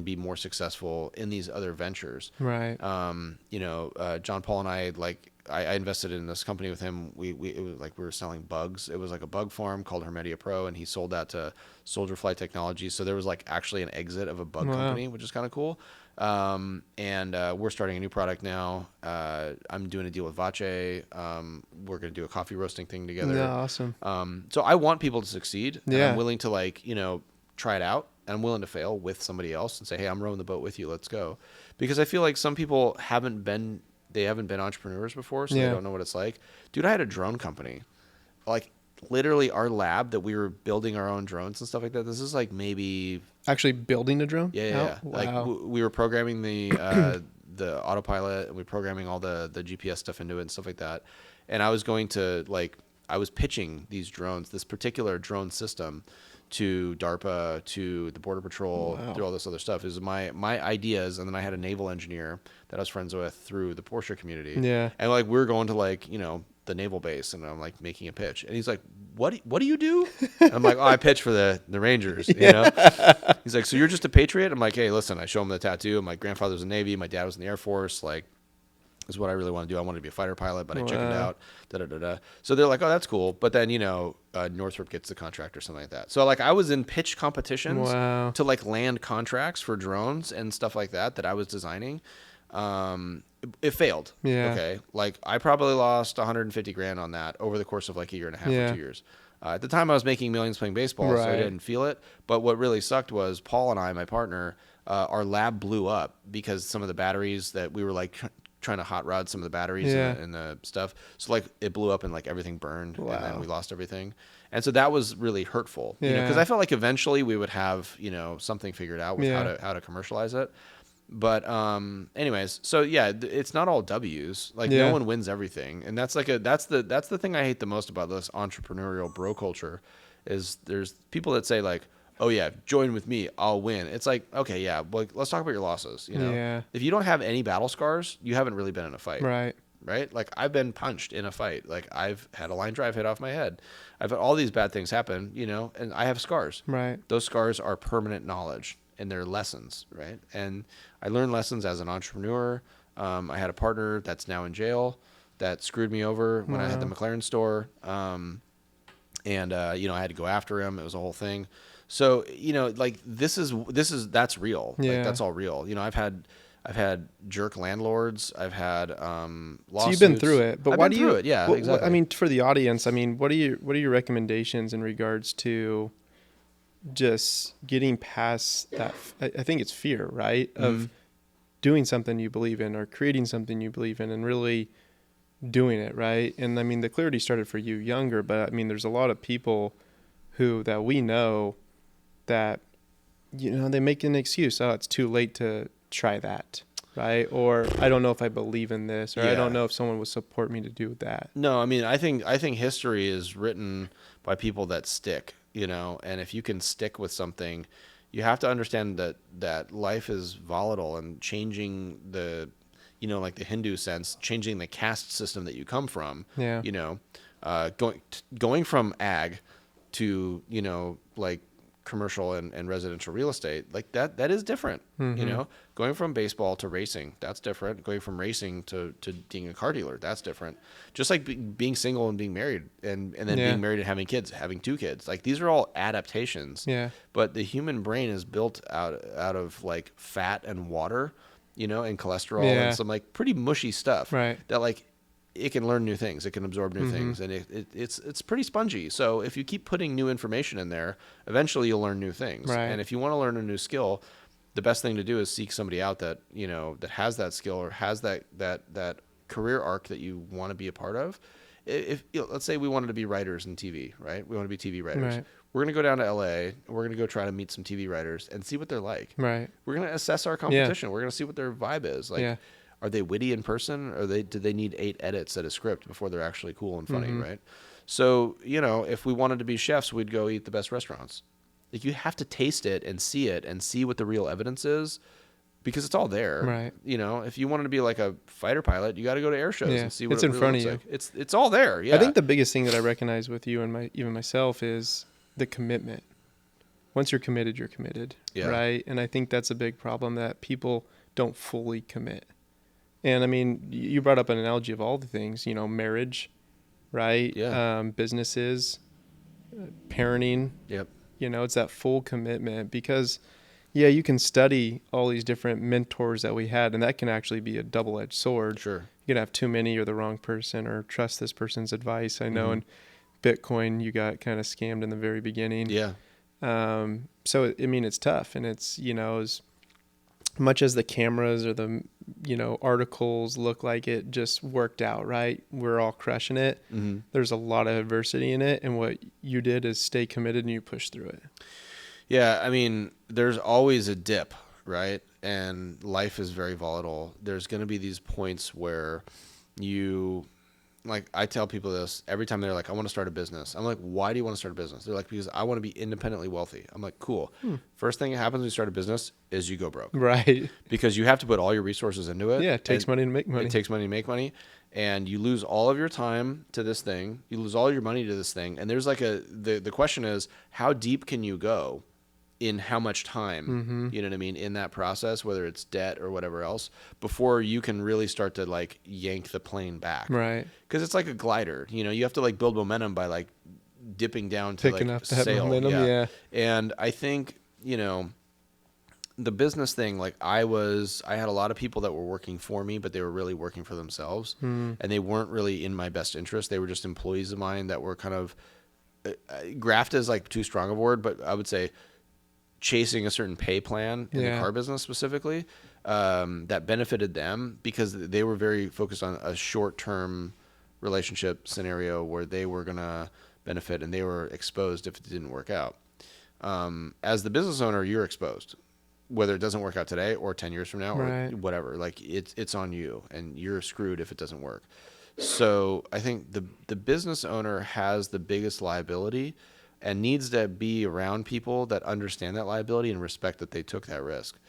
be more successful in these other ventures. Right. John Paul and I invested in this company with him. It was like we were selling bugs. It was like a bug farm called Hermetia Pro, and he sold that to Soldier Flight Technologies. So there was like actually an exit of a bug company, which is kind of cool. And we're starting a new product now. I'm doing a deal with Vache. We're going to do a coffee roasting thing together. Yeah, awesome. So I want people to succeed. And I'm willing to try it out and I'm willing to fail with somebody else and say, hey, I'm rowing the boat with you. Let's go. Because I feel like some people haven't been entrepreneurs before, so they don't know what it's like. Dude, I had a drone company. Like, literally our lab that we were building our own drones and stuff like that. This is like maybe actually building a drone. Yeah. Wow. Like we were programming the autopilot, and we were programming all the GPS stuff into it and stuff like that. And I was pitching these drones, this particular drone system, to DARPA, to the Border Patrol, through all this other stuff. It was my ideas, and then I had a naval engineer that I was friends with through the Porsche community. Yeah. And like we were going to like, you know, the naval base, and I'm like making a pitch, and he's like, what do you do? And I'm like, oh, I pitch for the Rangers, you know. He's like, so you're just a patriot? I'm like, hey, listen, I show him the tattoo. My grandfather was in the Navy, my dad was in the Air Force. Like, this is what I really want to do. I wanted to be a fighter pilot, but I chickened out. So they're like, oh, that's cool. But then, you know, Northrop gets the contract or something like that. So like I was in pitch competitions to like land contracts for drones and stuff like that I was designing. It failed. Yeah. Okay. Like I probably lost 150 grand on that over the course of like a year and a half or 2 years. At the time I was making millions playing baseball, so I didn't feel it. But what really sucked was Paul and I, my partner, our lab blew up because some of the batteries that we were like trying to hot rod some of the batteries and the stuff. So like it blew up and like everything burned and then we lost everything. And so that was really hurtful, you know, because I felt like eventually we would have, you know, something figured out with how to commercialize it. But anyways, so yeah, it's not all W's. Like no one wins everything, and that's the thing I hate the most about this entrepreneurial bro culture, is there's people that say like, oh yeah, join with me, I'll win. It's like, okay, yeah, well, let's talk about your losses. You know, if you don't have any battle scars, you haven't really been in a fight. Right? Like I've been punched in a fight. Like I've had a line drive hit off my head. I've had all these bad things happen, you know, and I have scars. Right. Those scars are permanent knowledge. And they're lessons, right? And I learned lessons as an entrepreneur. I had a partner that's now in jail that screwed me over when I had the McLaren store. And you know, I had to go after him. It was a whole thing. So, you know, like that's real. Yeah. Like that's all real. You know, I've had jerk landlords. I've had lawsuits. So you've been through it, but I've why been do you? Through it. Yeah, exactly. I mean, for the audience, I mean, what are your recommendations in regards to just getting past that? I think it's fear, right? Of doing something you believe in or creating something you believe in and really doing it, right? And I mean, the clarity started for you younger, but I mean, there's a lot of people that we know that, you know, they make an excuse. Oh, it's too late to try that, right? Or I don't know if I believe in this, or I don't know if someone would support me to do that. No, I mean, I think history is written by people that stick. You know, and if you can stick with something, you have to understand that life is volatile and changing the, you know, like the Hindu sense, changing the caste system that you come from. Yeah. You know, going from ag to, you know, like commercial and residential real estate, like that is different. You know, going from baseball to racing, that's different. Going from racing to being a car dealer, that's different. Just like being single and being married and then being married and having kids, having 2 kids, like these are all adaptations. Yeah. But the human brain is built out of like fat and water, you know, and cholesterol and some like pretty mushy stuff. Right. That like it can learn new things, it can absorb new things, and it's pretty spongy. So if you keep putting new information in there, eventually you'll learn new things. Right. And if you want to learn a new skill, the best thing to do is seek somebody out that, you know, that has that skill or has that career arc that you want to be a part of. If you know, let's say we wanted to be writers in TV, right? We want to be TV writers. Right. We're going to go down to LA. We're going to go try to meet some TV writers and see what they're like. Right. We're going to assess our competition. We're going to see what their vibe is. Like, are they witty in person, or do they need 8 edits at a script before they're actually cool and funny, right? So, you know, if we wanted to be chefs, we'd go eat the best restaurants. Like, you have to taste it and see what the real evidence is, because it's all there. Right. You know, if you wanted to be like a fighter pilot, you got to go to air shows and see what it's it in really front of looks you. Like. It's all there. Yeah. I think the biggest thing that I recognize with you and even myself is the commitment. Once you're committed, you're committed. Yeah. Right. And I think that's a big problem, that people don't fully commit. And I mean, you brought up an analogy of all the things, you know, marriage, right? Yeah. Businesses, parenting. Yep. You know, it's that full commitment, because, yeah, you can study all these different mentors that we had, and that can actually be a double-edged sword. Sure. You can have too many or the wrong person, or trust this person's advice. I know in Bitcoin, you got kind of scammed in the very beginning. Yeah. So, I mean, it's tough, and it's, as much as the cameras or the, articles look like it just worked out, right? We're all crushing it. Mm-hmm. There's a lot of adversity in it. And what you did is stay committed and you push through it. Yeah. I mean, there's always a dip, right? And life is very volatile. There's going to be these points where I tell people this every time they're like, I want to start a business. I'm like, why do you want to start a business? They're like, because I want to be independently wealthy. I'm like, cool. First thing that happens when you start a business is you go broke. Right. Because you have to put all your resources into it. Yeah, it takes money to make money. It takes money to make money. And you lose all of your time to this thing. You lose all your money to this thing. And there's the question is, how deep can you go in how much time, mm-hmm. you know what I mean, in that process, whether it's debt or whatever else, before you can really start to yank the plane back. Right. Because it's like a glider, you have to build momentum by dipping down to picking up that sail. momentum. Yeah. And I think, the business thing, I had a lot of people that were working for me, but they were really working for themselves. And they weren't really in my best interest. They were just employees of mine that were kind of, graft is too strong of a word, but I would say chasing a certain pay plan in the car business specifically, that benefited them because they were very focused on a short-term relationship scenario where they were going to benefit and they were exposed if it didn't work out. As the business owner, you're exposed, whether it doesn't work out today or 10 years from now or whatever. It's on you and you're screwed if it doesn't work. So I think the business owner has the biggest liability and needs to be around people that understand that liability and respect that they took that risk.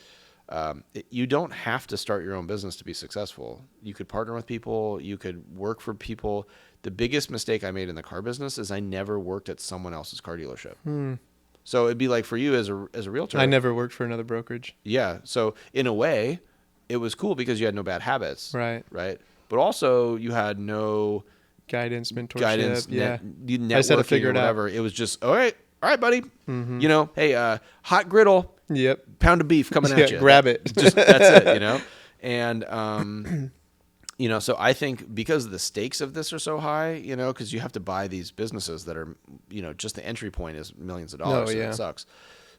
You don't have to start your own business to be successful. You could partner with people. You could work for people. The biggest mistake I made in the car business is I never worked at someone else's car dealership. So it'd be for you as a realtor. I never worked for another brokerage. Yeah. So in a way, it was cool because you had no bad habits. Right. Right. But also you had no guidance, mentorship. Networking, I just had to figure it out. It was just, all right, buddy. Mm-hmm. Hey, hot griddle. Yep. Pound of beef coming at you. Grab it. That's it, And, so I think because the stakes of this are so high, because you have to buy these businesses that are, just the entry point is millions of dollars. So it sucks.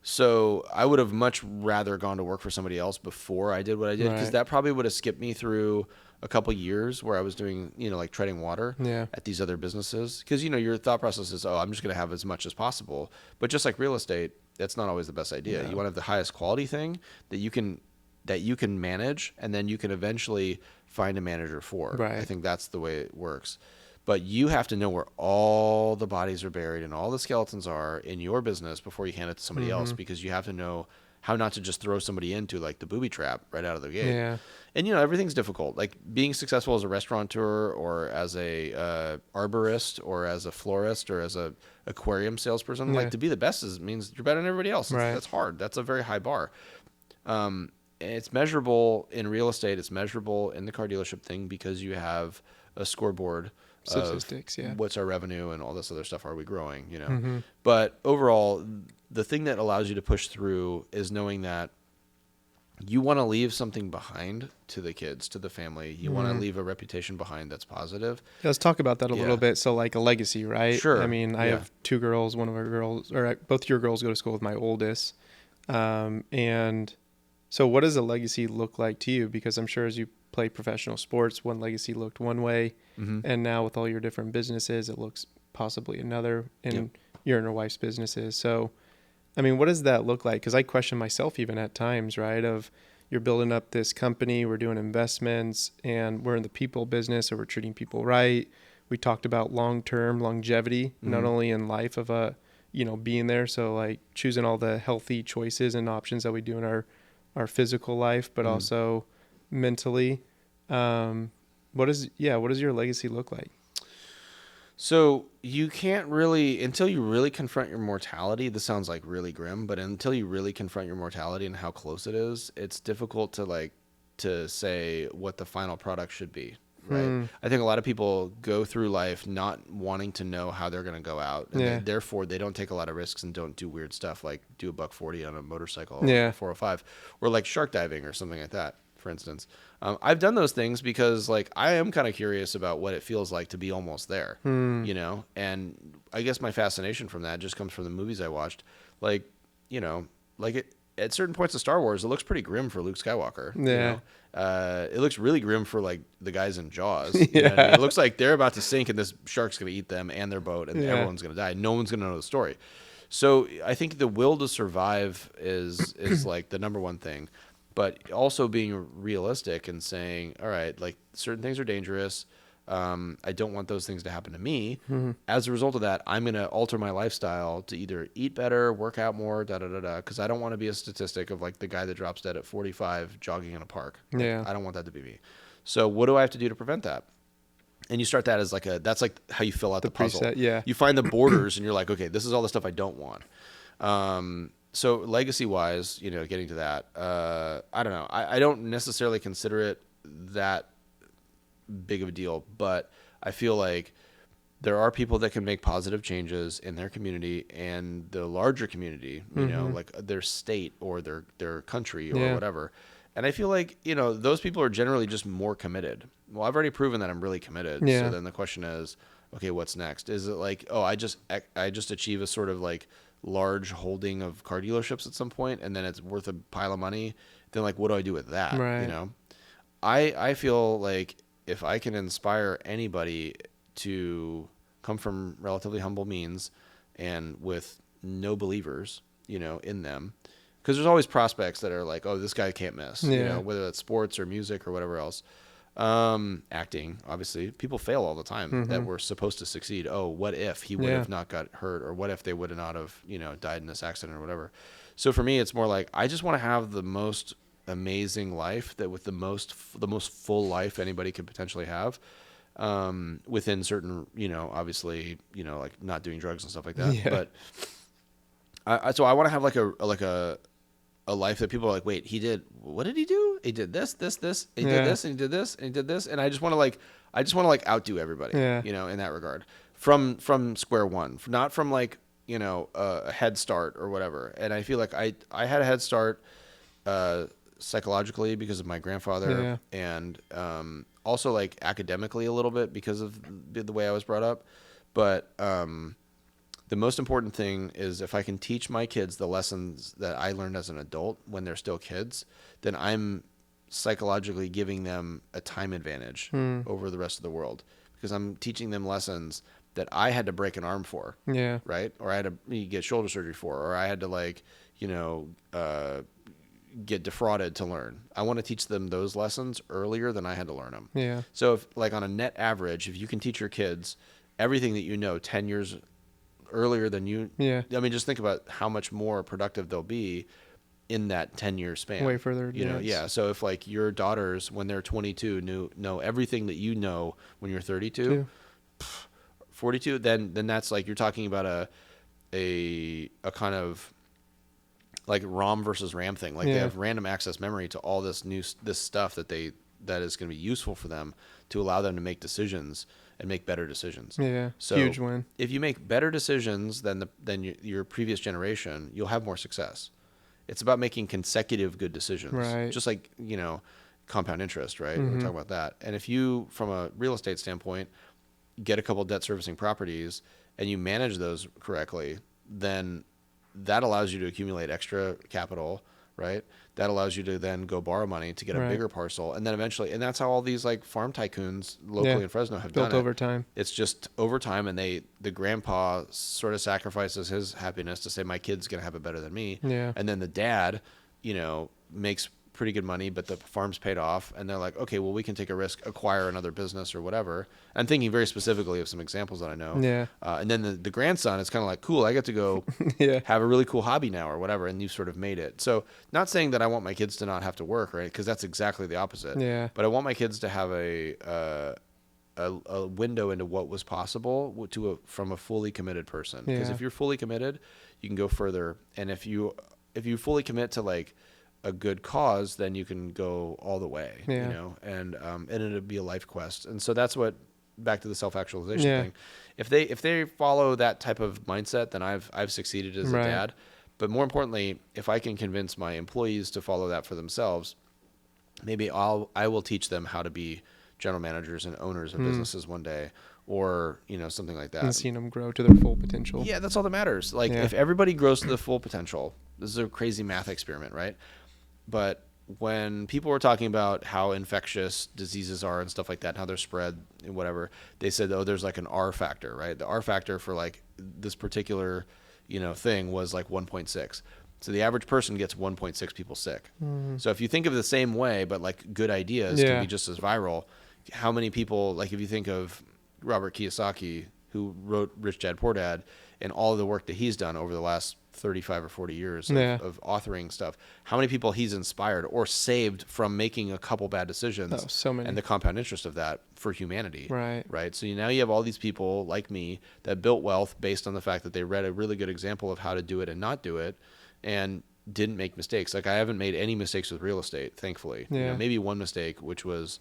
So I would have much rather gone to work for somebody else before I did what I did, because that probably would have skipped me through a couple years where I was doing, treading water at these other businesses. Because, your thought process is, I'm just going to have as much as possible. But just like real estate, that's not always the best idea. You want to have the highest quality thing that you can manage, and then you can eventually find a manager for. Right. I think that's the way it works. But you have to know where all the bodies are buried and all the skeletons are in your business before you hand it to somebody else, because you have to know how not to just throw somebody into the booby trap right out of the gate. Yeah. And everything's difficult. Being successful as a restaurateur or as a arborist or as a florist or as a aquarium salesperson, to be the best means you're better than everybody else. That's hard. That's a very high bar. And it's measurable in real estate. It's measurable in the car dealership thing because you have a scoreboard. Statistics, what's our revenue and all this other stuff. Are we growing? But overall, the thing that allows you to push through is knowing that you want to leave something behind to the kids, to the family. You want to leave a reputation behind that's positive. Let's talk about that a little bit. So a legacy, right? Sure. I mean, I have two girls. One of our girls, both your girls go to school with my oldest. And so what does a legacy look like to you? Because I'm sure as you play professional sports, one legacy looked one way. And now with all your different businesses, it looks possibly another, and your and your wife's businesses. So, I mean, what does that look like? Because I question myself even at times, right? Of you're building up this company, we're doing investments, and we're in the people business, or we're treating people right. We talked about long-term longevity, not only in life of being there. So choosing all the healthy choices and options that we do in our physical life, but also mentally. What does your legacy look like? So you can't really, until you really confront your mortality, this sounds really grim, but until you really confront your mortality and how close it is, it's difficult to say what the final product should be. Right. I think a lot of people go through life not wanting to know how they're going to go out. And therefore they don't take a lot of risks and don't do weird stuff like do a $140 on a motorcycle or 405 or shark diving or something like that. for instance. I've done those things because like I am kind of curious about what it feels like to be almost there, you know? And I guess my fascination from that just comes from the movies I watched. Like, you know, like at certain points of Star Wars, it looks pretty grim for Luke Skywalker. Yeah. You know? It looks really grim for like the guys in Jaws. You know what I mean? It looks like they're about to sink and this shark's going to eat them and their boat and everyone's going to die. No one's going to know the story. So I think the will to survive is like the number one thing, but also being realistic and saying, all right, like certain things are dangerous. I don't want those things to happen to me. As a result of that, I'm going to alter my lifestyle to either eat better, work out more, because I don't want to be a statistic of like the guy that drops dead at 45 jogging in a park. Like, I don't want that to be me. So what do I have to do to prevent that? And you start that as that's like how you fill out the puzzle. Preset, yeah. You find the borders and you're like, okay, this is all the stuff I don't want. So legacy wise, you know, getting to that, I don't know. I don't necessarily consider it that big of a deal, but I feel like there are people that can make positive changes in their community and the larger community, you know, like their state or their country or whatever. And I feel like, you know, those people are generally just more committed. Well, I've already proven that I'm really committed. Yeah. So then the question is, okay, what's next? Is it like, oh, I just achieve a sort of like large holding of car dealerships at some point and then it's worth a pile of money? Then like, what do I do with that? Right. You know, I feel like if I can inspire anybody to come from relatively humble means and with no believers, you know, in them, because there's always prospects that are like, oh, this guy can't miss, you know, whether that's sports or music or whatever else. Acting, obviously, people fail all the time that were supposed to succeed. Oh, what if he would have not got hurt, or what if they would have not have, you know, died in this accident or whatever. So for me, it's more like I just want to have the most amazing life that with the most full life anybody could potentially have, within certain, you know, obviously, you know, like not doing drugs and stuff like that. But so I want to have like a life that people are like, wait, what did he do? He did this, he did this, and he did this, and he did this. And I just want to like outdo everybody, you know, in that regard from square one, not from like, you know, a head start or whatever. And I feel like I had a head start, psychologically because of my grandfather and, also like academically a little bit because of the way I was brought up. But, the most important thing is if I can teach my kids the lessons that I learned as an adult when they're still kids, then I'm psychologically giving them a time advantage over the rest of the world, because I'm teaching them lessons that I had to break an arm for, right? Or I had to get shoulder surgery for, or I had to like, you know, get defrauded to learn. I want to teach them those lessons earlier than I had to learn them. Yeah. So if like on a net average, if you can teach your kids everything that you know 10 years earlier than you, I mean, just think about how much more productive they'll be in that 10-year span. Way further, you know. Yeah. So if like your daughters, when they're 22, know everything that you know when you're 32, 42, then that's like you're talking about a kind of like ROM versus RAM thing. Like they have random access memory to all this stuff that is going to be useful for them to allow them to make decisions and make better decisions. Yeah, so huge win. If you make better decisions than your previous generation, you'll have more success. It's about making consecutive good decisions, right? Just like, you know, compound interest, right? We're talking about that. And if you, from a real estate standpoint, get a couple debt servicing properties and you manage those correctly, then that allows you to accumulate extra capital, right? That allows you to then go borrow money to get a bigger parcel. And then eventually, and that's how all these like farm tycoons locally in Fresno have built done it. Over time. It's just over time. And the grandpa sort of sacrifices his happiness to say, my kid's going to have it better than me. Yeah. And then the dad, you know, makes pretty good money, but the farm's paid off. And they're like, okay, well, we can take a risk, acquire another business or whatever. I'm thinking very specifically of some examples that I know. Yeah. And then the grandson is kind of like, cool, I get to go have a really cool hobby now or whatever. And you've sort of made it. So not saying that I want my kids to not have to work, right? Because that's exactly the opposite. Yeah. But I want my kids to have a window into what was possible from a fully committed person. Because if you're fully committed, you can go further. And if you fully commit to like a good cause, then you can go all the way, you know, and it'll be a life quest. And so that's what, back to the self-actualization thing. If they follow that type of mindset, then I've succeeded as a dad. But more importantly, if I can convince my employees to follow that for themselves, maybe I will teach them how to be general managers and owners of businesses one day, or something like that. And seeing them grow to their full potential. Yeah, that's all that matters. Like if everybody grows to the full potential, this is a crazy math experiment, right? But when people were talking about how infectious diseases are and stuff like that, and how they're spread and whatever, they said, oh, there's like an R factor, right? The R factor for like this particular, thing was like 1.6. So the average person gets 1.6 people sick. So if you think of it the same way, but like good ideas can be just as viral, how many people, like if you think of Robert Kiyosaki, who wrote Rich Dad Poor Dad, and all of the work that he's done over the last 35 or 40 years of authoring stuff, how many people he's inspired or saved from making a couple bad decisions. Oh, so many. And the compound interest of that for humanity. Right. So now you have all these people like me that built wealth based on the fact that they read a really good example of how to do it and not do it, and didn't make mistakes. Like I haven't made any mistakes with real estate, thankfully. Maybe one mistake, which was,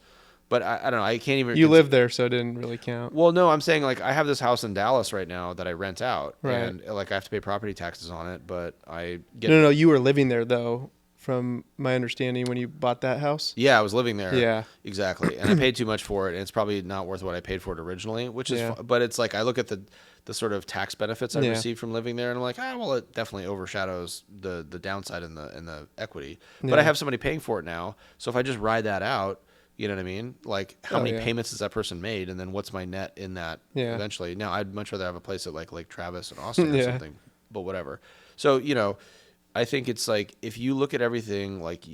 but I don't know. I can't even. You live there, so it didn't really count. Well, no, I'm saying like I have this house in Dallas right now that I rent out, right. and like I have to pay property taxes on it, but I get. No, you were living there though, from my understanding, when you bought that house. Yeah, I was living there. Yeah, exactly, and I paid too much for it, and it's probably not worth what I paid for it originally, which is. But it's like I look at the sort of tax benefits I received from living there, and I'm like, well, it definitely overshadows the downside in the equity. But I have somebody paying for it now, so if I just ride that out. You know what I mean? Like, how many payments has that person made, and then what's my net in that eventually? Now, I'd much rather have a place at like Lake Travis and Austin or something, but whatever. So, I think it's like if you look at everything, like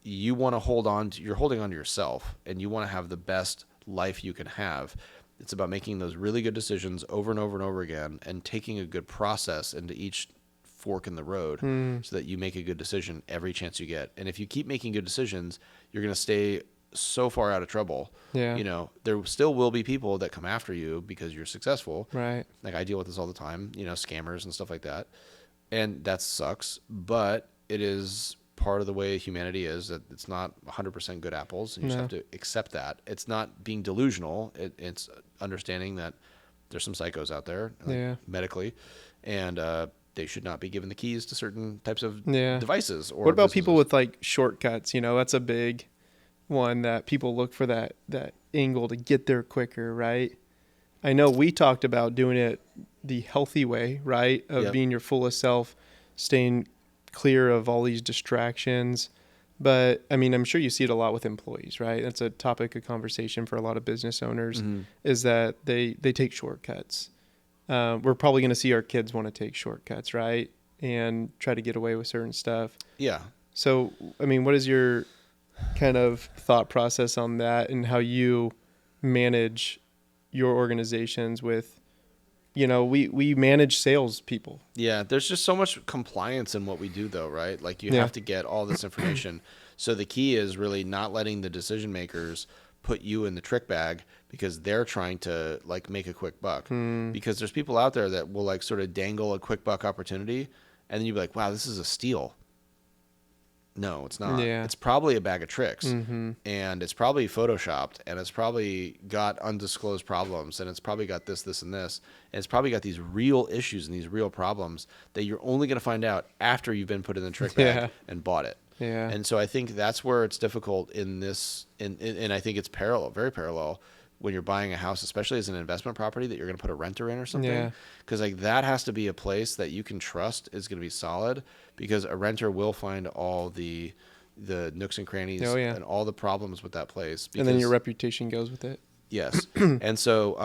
you want to you're holding on to yourself, and you want to have the best life you can have. It's about making those really good decisions over and over and over again, and taking a good process into each fork in the road so that you make a good decision every chance you get. And if you keep making good decisions, you're going to stay so far out of trouble. There still will be people that come after you because you're successful. Right. Like I deal with this all the time, scammers and stuff like that. And that sucks, but it is part of the way humanity is, that it's not 100% good apples, and you just have to accept that. It's not being delusional. It's understanding that there's some psychos out there, medically, and they should not be given the keys to certain types of devices. Or what about businesses. people with like shortcuts? That's a big one that people look for, that angle to get there quicker, right? I know we talked about doing it the healthy way, right? Of being your fullest self, staying clear of all these distractions. But I mean, I'm sure you see it a lot with employees, right? That's a topic of conversation for a lot of business owners, is that they take shortcuts. We're probably going to see our kids want to take shortcuts, right? And try to get away with certain stuff. Yeah. So, I mean, what is your kind of thought process on that, and how you manage your organizations with, we manage sales people. Yeah, there's just so much compliance in what we do though, right? Like you have to get all this information. So the key is really not letting the decision makers put you in the trick bag because they're trying to like make a quick buck. Because there's people out there that will like sort of dangle a quick buck opportunity, and then you'll be like, wow, this is a steal. No, it's not. Yeah. It's probably a bag of tricks, and it's probably photoshopped, and it's probably got undisclosed problems, and it's probably got this, and this, and it's probably got these real issues and these real problems that you're only going to find out after you've been put in the trick bag and bought it. Yeah. And so I think that's where it's difficult in this, and I think it's very parallel when you're buying a house, especially as an investment property that you're going to put a renter in or something. Because like that has to be a place that you can trust is going to be solid, because a renter will find all the nooks and crannies and all the problems with that place. And then your reputation goes with it. Yes. And so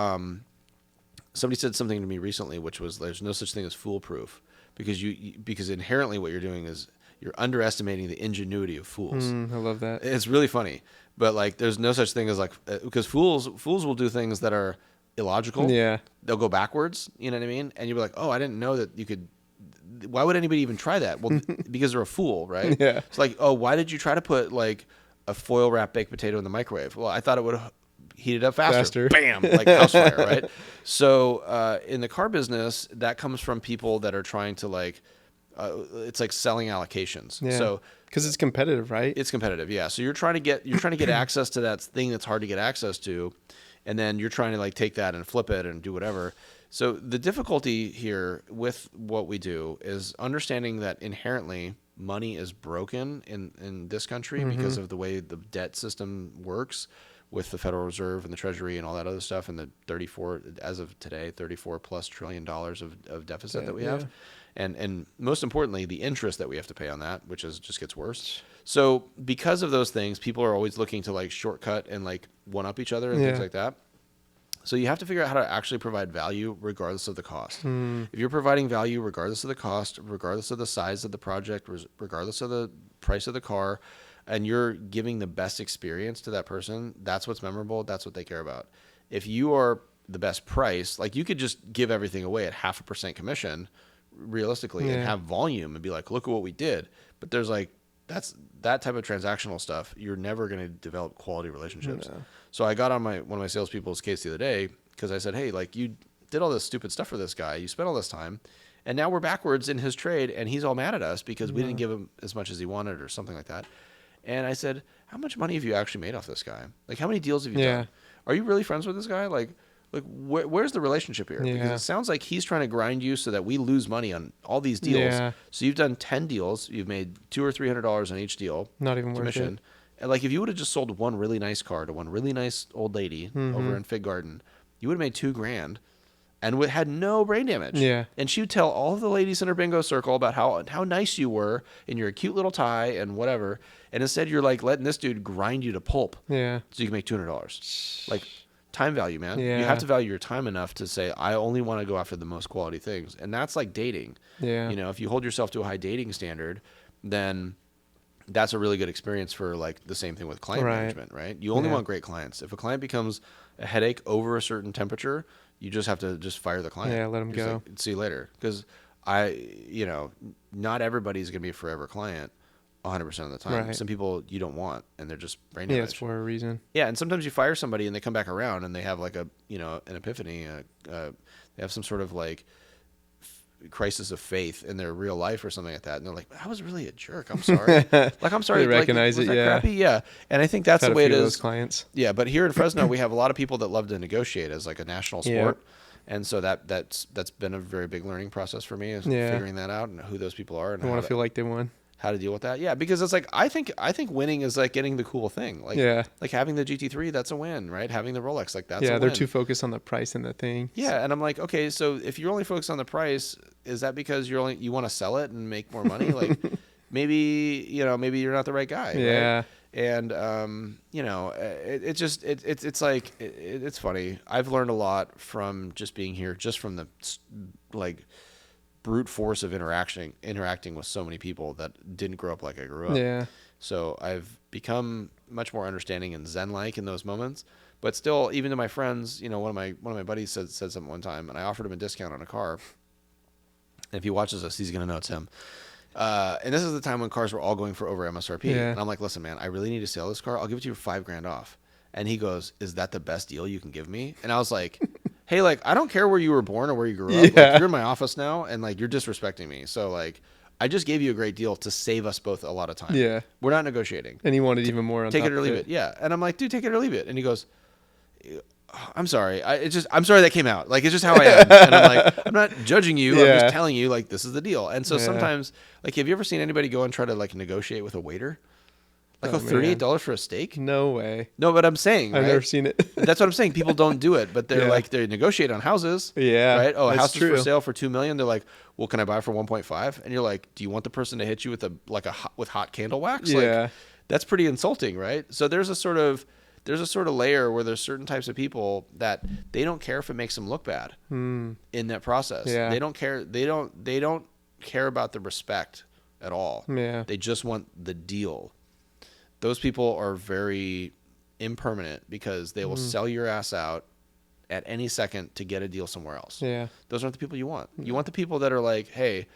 somebody said something to me recently, which was there's no such thing as foolproof, because inherently what you're doing is you're underestimating the ingenuity of fools. I love that. It's really funny. But like, there's no such thing as like, because fools will do things that are illogical. Yeah. They'll go backwards. You know what I mean? And you'll be like, oh, I didn't know that you could. Why would anybody even try that? Well, because they're a fool, right? Yeah. It's like, oh, why did you try to put like a foil wrapped baked potato in the microwave? Well, I thought it would heat it up faster. Bam, like house fire, right? So in the car business, that comes from people that are trying to like. It's like selling allocations. Yeah. So because it's competitive, right? It's competitive, yeah. So you're trying to get access to that thing that's hard to get access to, and then you're trying to like take that and flip it and do whatever. So the difficulty here with what we do is understanding that inherently money is broken in this country because of the way the debt system works with the Federal Reserve and the Treasury and all that other stuff, and the 34 plus trillion dollars of deficit that we have. And most importantly, the interest that we have to pay on that, which just gets worse. So because of those things, people are always looking to like shortcut and like one up each other and things like that. So you have to figure out how to actually provide value regardless of the cost. If you're providing value regardless of the cost, regardless of the size of the project, regardless of the price of the car, and you're giving the best experience to that person, that's what's memorable. That's what they care about. If you are the best price, like you could just give everything away at 0.5% commission realistically and have volume and be like, look at what we did. But there's like, that type of transactional stuff, you're never going to develop quality relationships. No. So I got on one of my salespeople's case the other day because I said, hey, like you did all this stupid stuff for this guy. You spent all this time. And now we're backwards in his trade and he's all mad at us because we didn't give him as much as he wanted or something like that. And I said, how much money have you actually made off this guy? Like, how many deals have you done? Are you really friends with this guy? Like where's the relationship here? Because it sounds like he's trying to grind you so that we lose money on all these deals. So you've done 10 deals. You've made $200 or $300 on each deal. Not even commission. Worth it. And like, if you would have just sold one really nice car to one really nice old lady over in Fig Garden, you would have made $2,000 and had no brain damage. And she would tell all of the ladies in her bingo circle about how nice you were in your cute little tie and whatever. And instead you're like letting this dude grind you to pulp. So you can make $200. Like, time value, man. You have to value your time enough to say, I only want to go after the most quality things. And that's like dating. You know, if you hold yourself to a high dating standard, then that's a really good experience for like the same thing with client management, right? You only want great clients. If a client becomes a headache over a certain temperature, you just have to just fire the client. Let them go. Like, see you later. Because not everybody's going to be a forever client 100% of the time. Some people you don't want, and they're just brain damaged. It's for a reason. And sometimes you fire somebody and they come back around and they have like an epiphany. They have some sort of like crisis of faith in their real life or something like that. And they're like, I was really a jerk. I'm sorry. Like, I'm sorry. They recognize like, it. Crappy? And I think that's the way it is. Those clients. But here in Fresno, we have a lot of people that love to negotiate as like a national sport. And so that's been a very big learning process for me, is figuring that out and who those people are. And I want to feel like they won. How to deal with that. Because it's like, I think winning is like getting the cool thing. Like, like having the GT3, that's a win, right? Having the Rolex, like that's a win. They're too focused on the price and the thing. And I'm like, okay, so if you're only focused on the price, is that because you want to sell it and make more money? Like maybe you're not the right guy. Right? And it's like it's funny. I've learned a lot from just being here, just from the like brute force of interacting with so many people that didn't grow up like I grew up. So I've become much more understanding and zen-like in those moments. But still, even to my friends, one of my buddies said something one time, and I offered him a discount on a car. And if he watches this, he's gonna know it's him. And this is the time when cars were all going for over MSRP. And I'm like, listen, man, I really need to sell this car. I'll give it to you for $5,000 off. And he goes, is that the best deal you can give me? And I was like, hey, like, I don't care where you were born or where you grew up. Like, you're in my office now, and like, you're disrespecting me. So like, I just gave you a great deal to save us both a lot of time. We're not negotiating. And he wanted even more on take it or leave it. And I'm like, dude, take it or leave it. And he goes, I'm sorry. I'm sorry that came out. Like, it's just how I am. And I'm like, I'm not judging you. I'm just telling you, like, this is the deal. And so sometimes, like, have you ever seen anybody go and try to like negotiate with a waiter? Like, $38 for a steak? No way. No, but I'm saying, right? I've never seen it. That's what I'm saying. People don't do it, but they're like, they negotiate on houses. Right? Oh, a house is for sale for $2 million. They're like, well, can I buy it for 1.5? And you're like, do you want the person to hit you with hot candle wax? Like, that's pretty insulting, right? So there's a sort of layer where there's certain types of people that they don't care if it makes them look bad in that process. They don't care. They don't care about the respect at all. They just want the deal. Those people are very impermanent because they will sell your ass out at any second to get a deal somewhere else. Those aren't the people you want. You want the people that are like, hey,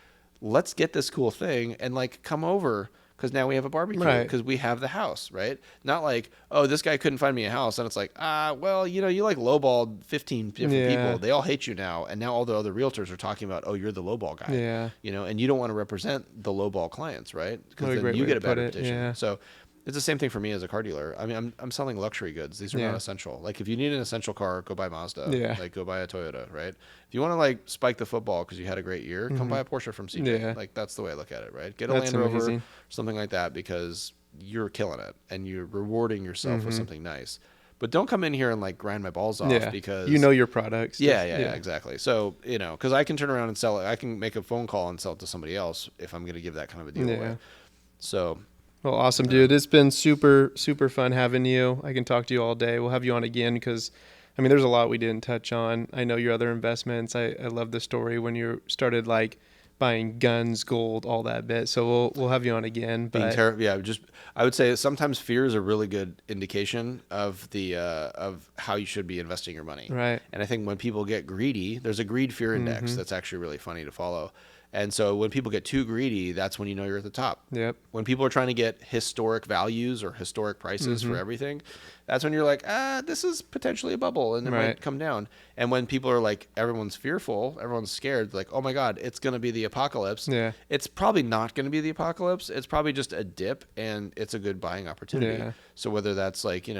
let's get this cool thing and like come over because now we have a barbecue because we have the house, right? Not like, oh, this guy couldn't find me a house. And it's like, well, you like lowballed 15 different people. They all hate you now. And now all the other realtors are talking about, oh, you're the lowball guy. And you don't want to represent the lowball clients, right? Because then you get a bad reputation. So It's the same thing for me as a car dealer. I mean, I'm selling luxury goods. These are not essential. Like if you need an essential car, go buy Mazda. Yeah. Like go buy a Toyota, right? If you want to like spike the football because you had a great year, come buy a Porsche from CJ. Yeah. Like that's the way I look at it, right? Get a That's Land Rover, amazing. something like that, because you're killing it and you're rewarding yourself with something nice. But don't come in here and like grind my balls off because you know your products. Yeah, exactly. So, because I can turn around and sell it. I can make a phone call and sell it to somebody else if I'm going to give that kind of a deal away. So, well, awesome, dude. It's been super, super fun having you. I can talk to you all day. We'll have you on again because, I mean, there's a lot we didn't touch on. I know your other investments. I love the story when you started like buying guns, gold, all that bit. So we'll have you on again. But I would say sometimes fear is a really good indication of the of how you should be investing your money. Right. And I think when people get greedy, there's a greed fear index that's actually really funny to follow. And so when people get too greedy, that's when you know you're at the top. Yep. When people are trying to get historic values or historic prices for everything, that's when you're like, this is potentially a bubble and it might come down. And when people are like, everyone's fearful, everyone's scared, like, oh my God, it's going to be the apocalypse. Yeah. It's probably not going to be the apocalypse. It's probably just a dip and it's a good buying opportunity. Yeah. So whether that's like, like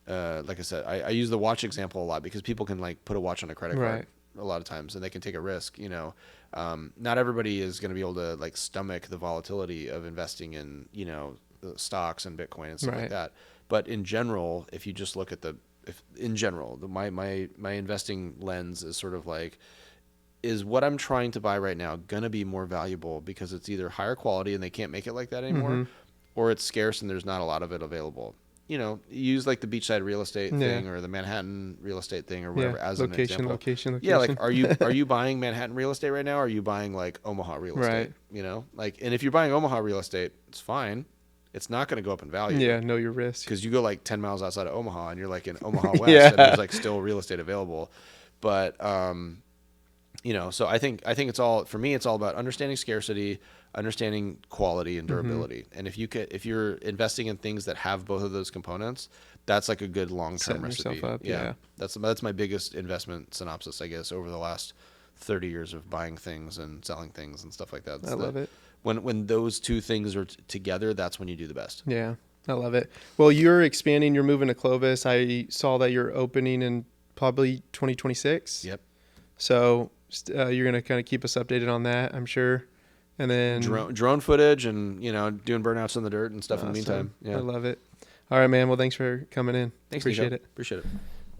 I said, I use the watch example a lot because people can like put a watch on a credit card a lot of times and they can take a risk, not everybody is going to be able to like stomach the volatility of investing in, the stocks and Bitcoin and stuff like that. But in general, if you just look at my investing lens is sort of like, is what I'm trying to buy right now going to be more valuable because it's either higher quality and they can't make it like that anymore, or it's scarce and there's not a lot of it available. Use like the beachside real estate thing or the Manhattan real estate thing or whatever as an example. Location. Yeah, like are you buying Manhattan real estate right now? Or are you buying like Omaha real estate? Like, and if you're buying Omaha real estate, it's fine. It's not going to go up in value. Yeah, know your risk. Because you go like 10 miles outside of Omaha and you're like in Omaha West and there's like still real estate available. But so I think it's all, for me, it's all about understanding scarcity, understanding quality and durability. And if you're investing in things that have both of those components, that's like a good long-term recipe. Yourself up, yeah. That's my biggest investment synopsis, I guess, over the last 30 years of buying things and selling things and stuff like that. I love it. When those two things are together, that's when you do the best. Yeah, I love it. Well, you're expanding, you're moving to Clovis. I saw that you're opening in probably 2026. Yep. So you're going to kind of keep us updated on that, I'm sure. And then drone footage and, doing burnouts in the dirt and stuff in the meantime. Yeah. I love it. All right, man. Well, thanks for coming in. Thanks, Appreciate Nico. it. Appreciate it.